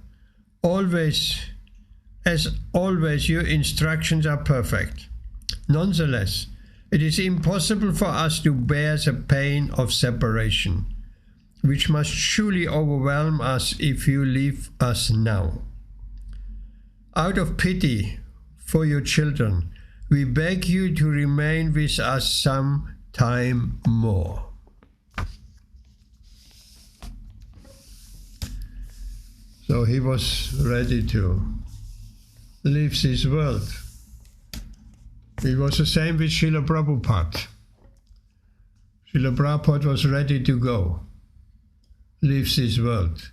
as always your instructions are perfect. Nonetheless, it is impossible for us to bear the pain of separation, which must surely overwhelm us if you leave us now. Out of pity for your children, we beg you to remain with us some time more. So he was ready to leave this world. It was the same with Srila Prabhupada. Srila Prabhupada was ready to go, leave this world.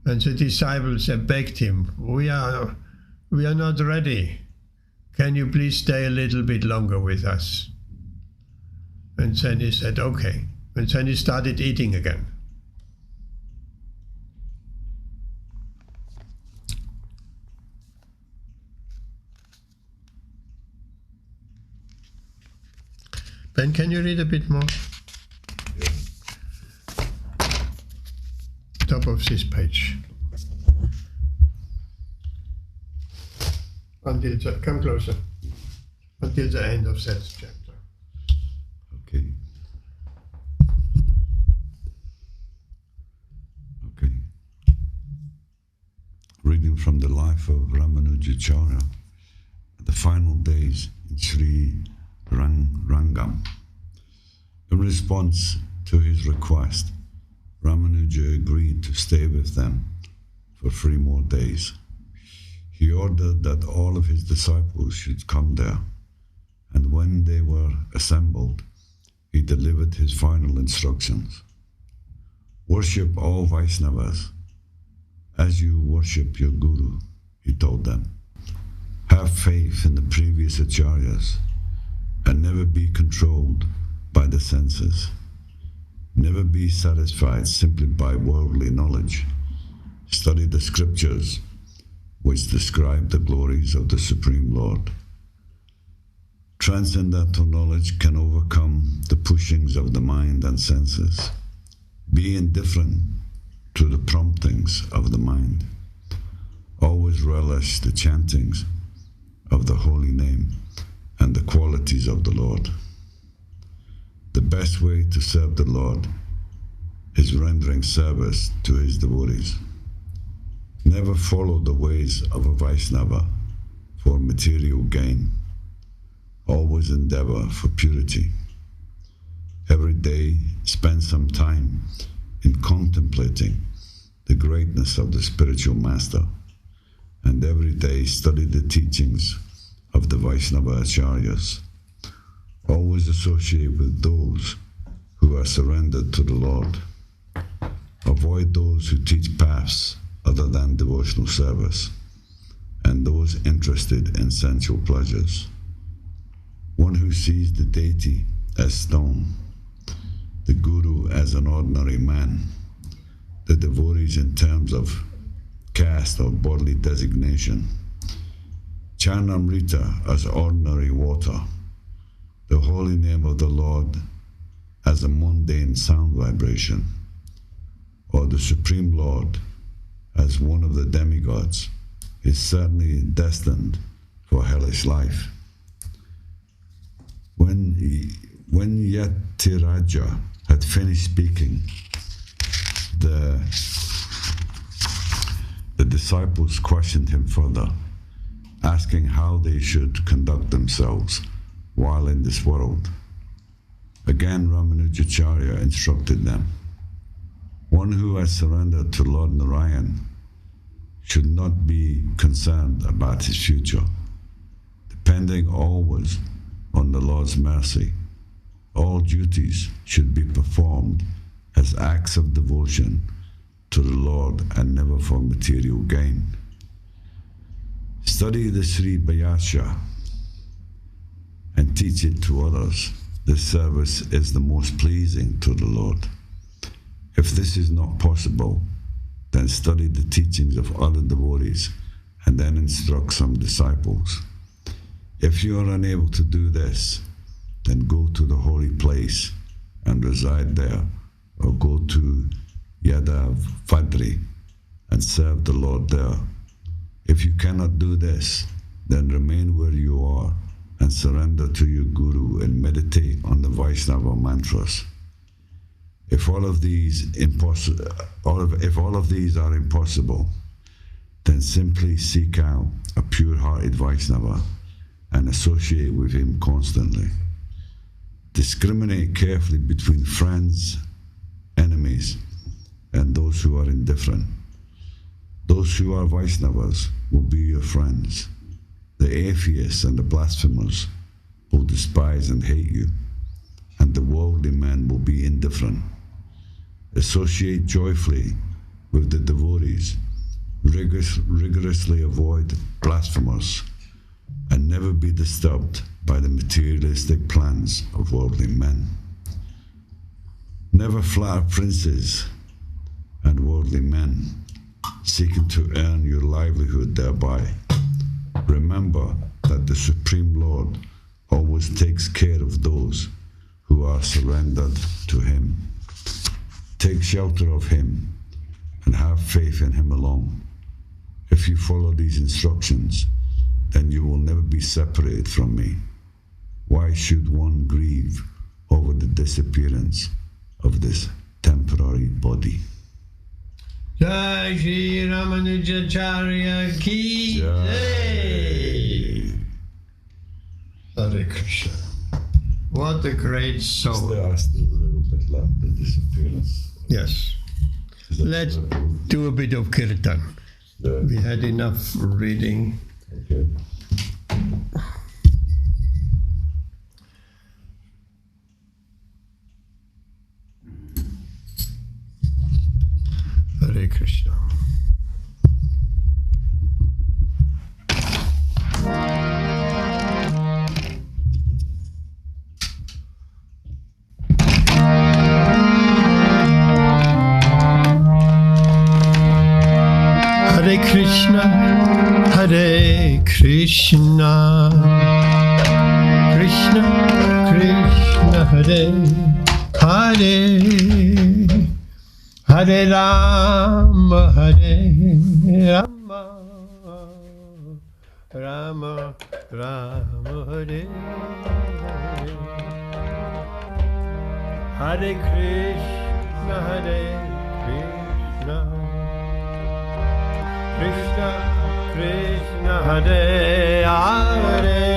And the disciples had begged him, we are not ready. Can you please stay a little bit longer with us? And then he said, okay. And then he started eating again. Ben, can you read a bit more? Top of this page. Come closer. Until the end of that chapter. Okay. Okay. Reading from the life of Ramanujacharya, the final days in Sri Rangam. In response to his request, Ramanuja agreed to stay with them for 3 more days. He ordered that all of his disciples should come there, and when they were assembled, he delivered his final instructions. Worship all Vaishnavas as you worship your Guru, he told them. Have faith in the previous acharyas and never be controlled by the senses. Never be satisfied simply by worldly knowledge. Study the scriptures which describe the glories of the Supreme Lord. Transcendental knowledge can overcome the pushings of the mind and senses. Be indifferent to the promptings of the mind. Always relish the chantings of the holy name and the qualities of the Lord. The best way to serve the Lord is rendering service to his devotees. Never follow the ways of a Vaishnava for material gain. Always endeavor for purity. Every day spend some time in contemplating the greatness of the spiritual master, and every day study the teachings of the Vaishnava acharyas. Always associate with those who are surrendered to the Lord. Avoid those who teach paths other than devotional service, and those interested in sensual pleasures. One who sees the deity as stone, the Guru as an ordinary man, the devotees in terms of caste or bodily designation, Charnamrita as ordinary water, the holy name of the Lord as a mundane sound vibration, or the Supreme Lord as one of the demigods, is certainly destined for hellish life. When Yatiraja had finished speaking, the disciples questioned him further, asking how they should conduct themselves while in this world. Again, Ramanujacharya instructed them. One who has surrendered to Lord Narayan should not be concerned about his future, depending always on the Lord's mercy. All duties should be performed as acts of devotion to the Lord and never for material gain. Study the Sri Vyasa and teach it to others. This service is the most pleasing to the Lord. If this is not possible, then study the teachings of other devotees and then instruct some disciples. If you are unable to do this, then go to the holy place and reside there, or go to Yadavadri and serve the Lord there. If you cannot do this, then remain where you are and surrender to your Guru and meditate on the Vaishnava mantras. If all of these are impossible, then simply seek out a pure-hearted Vaishnava and associate with him constantly. Discriminate carefully between friends, enemies, and those who are indifferent. Those who are Vaishnavas will be your friends. The atheists and the blasphemers will despise and hate you, and the worldly men will be indifferent. Associate joyfully with the devotees, rigorously avoid blasphemers, and never be disturbed by the materialistic plans of worldly men. Never flatter princes and worldly men, seeking to earn your livelihood thereby. Remember that the Supreme Lord always takes care of those who are surrendered to Him. Take shelter of Him and have faith in Him alone. If you follow these instructions, then you will never be separated from me. Why should one grieve over the disappearance of this temporary body? Jai Shri Ramanujacharya ki Jai. Hare Krishna. What a great soul. Asked a little bit left, the disappearance. Yes. Let's do a bit of kirtan. We had enough reading. Okay. Hare Krishna. Hare Krishna, Hare Krishna, Krishna Krishna, Hare Hare, Hare Rama, Hare Rama, Rama Rama, Hare Hare, Hare Krishna, Hare Krishna, Krishna Krishna, Hare Hare,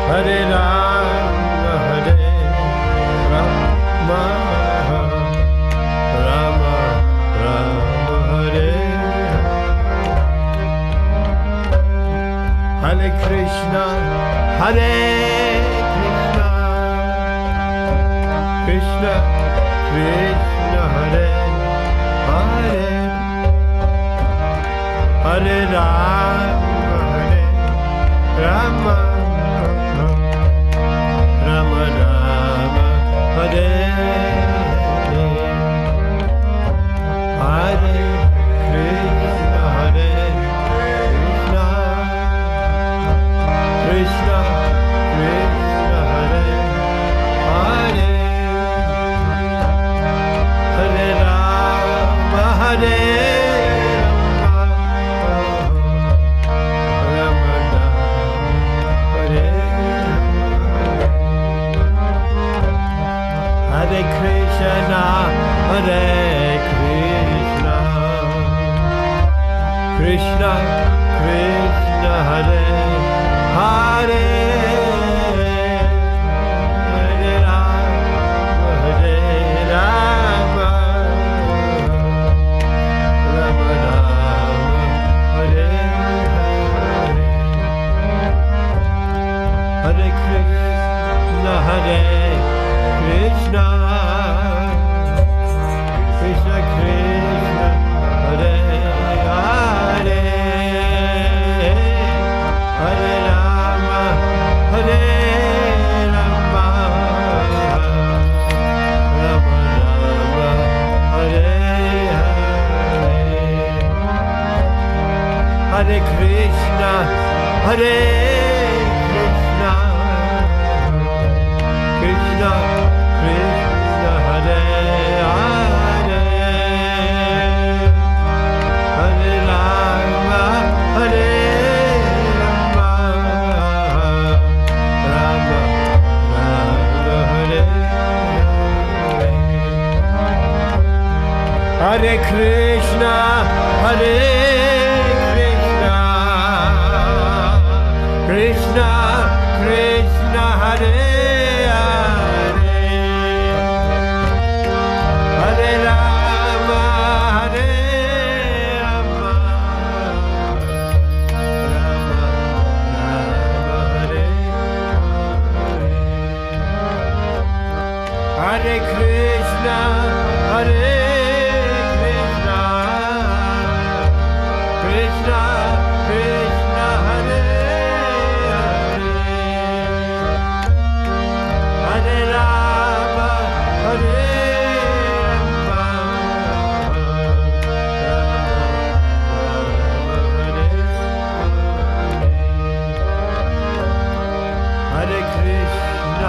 Hare Rama, Hare Rama, Rama Rama, Hare Hare Krishna, Hare Krishna, Krishna Krishna, Hare Hare, Hare Rama, Hare Rama, Rama Rama, Hare Hare, Hare Krishna, Hare Krishna, Krishna Krishna, Hare Hare, Hare Rama, Hare Hare Krishna, Hare Krishna, Krishna Krishna, Hare Hare, Hare Rama, Hare Rama, Rama Rama, Hare Hare, Hare Krishna, Hare Krishna, Krishna Krishna, Hare Hare, Hare Rama, Hare Rama, Rama Rama, Hare Hare, Hare Krishna, Hare Krishna, Krishna Krishna, Hare Hare, Hare Rama, Hare Rama, Rama Rama, Hare Hare, Hare Krishna, Hare Krishna, Krishna Krishna, Hare Hare, Hare Rama, Hare Rama, Rama Rama, Hare Hare, Hare Krishna, Hare Krishna, Krishna Krishna, Hare Hare, Hare Rama, Hare Rama, Rama Rama, Hare Hare, Hare Krishna,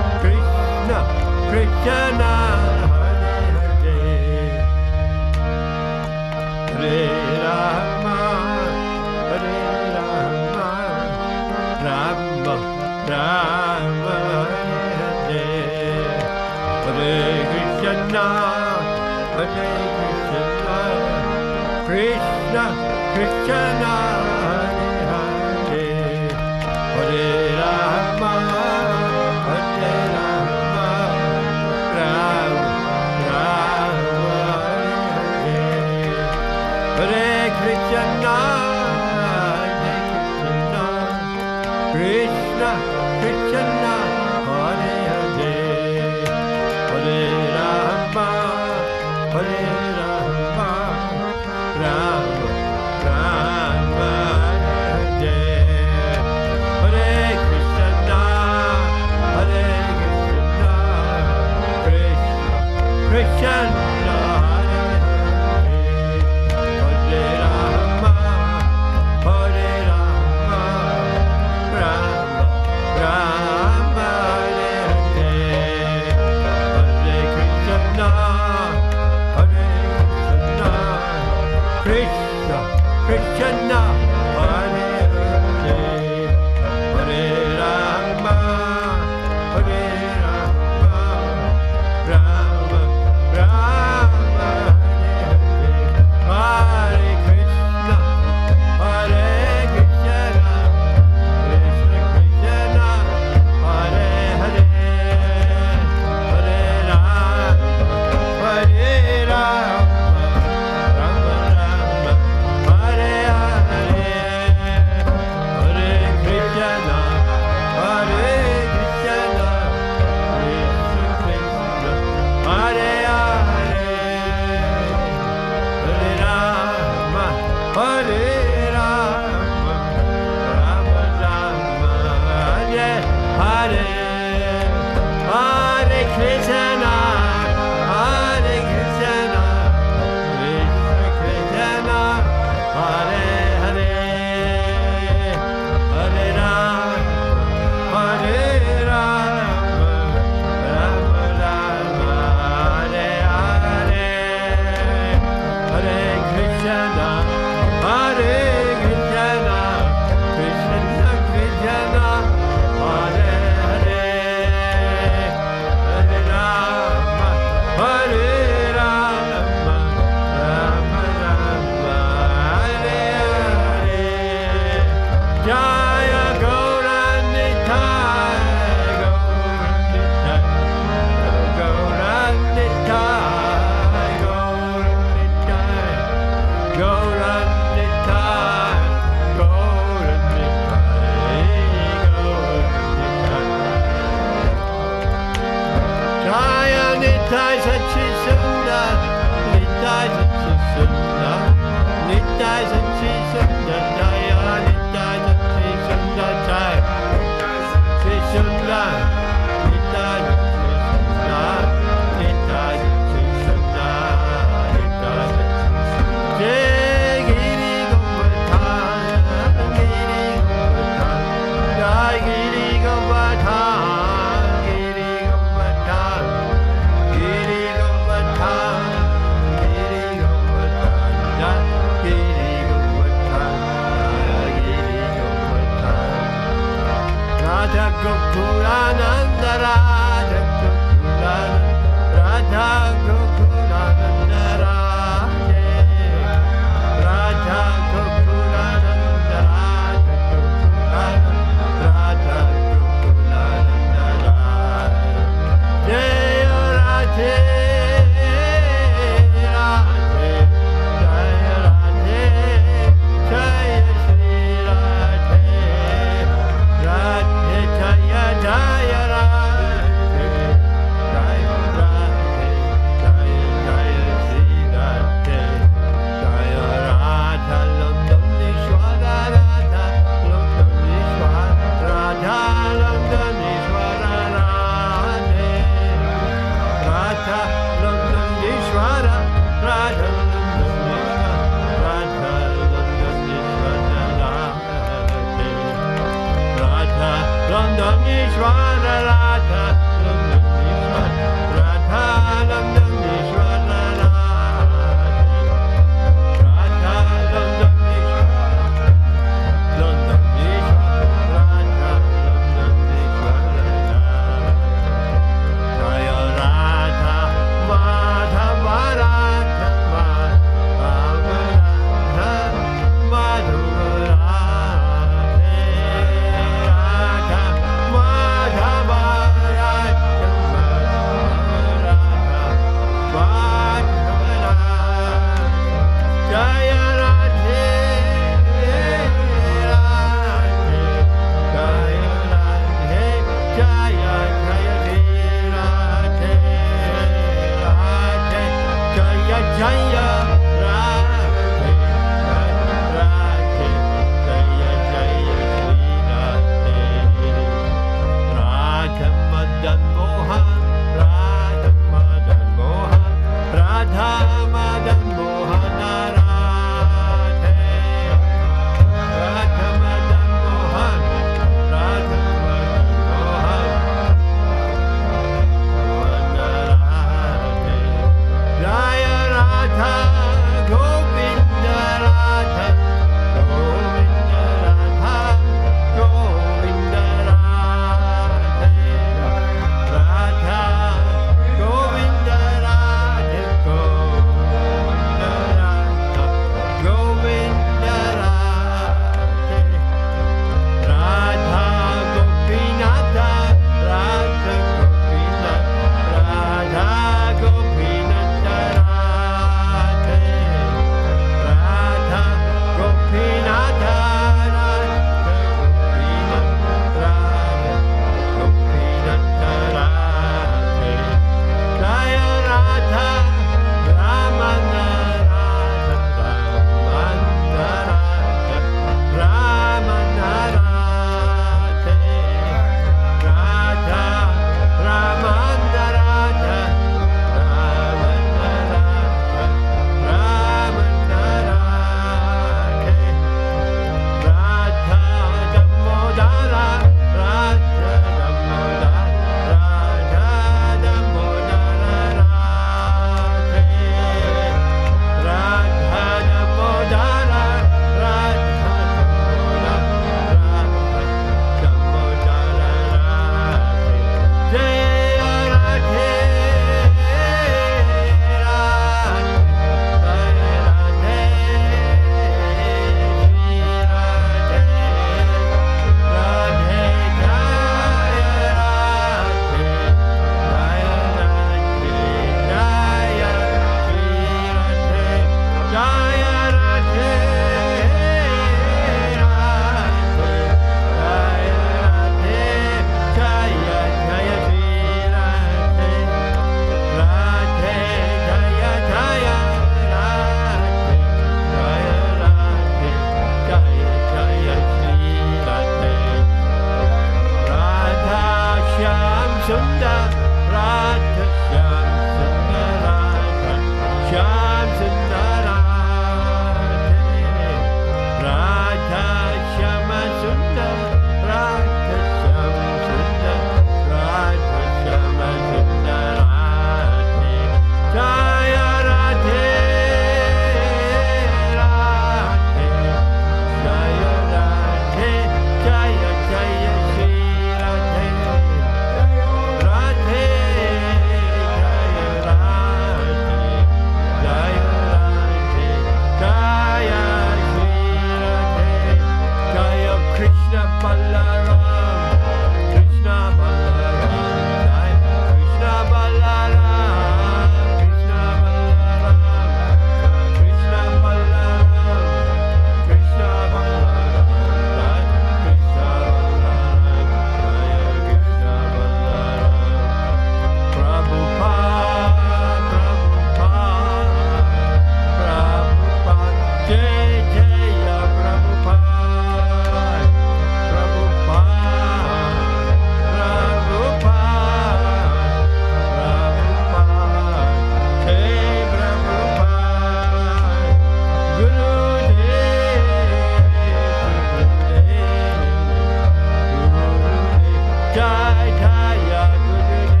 Jaya Gurudev,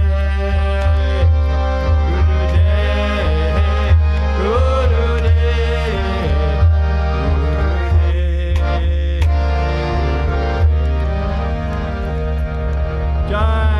Gurudev, Gurudev, Gurudev. Jai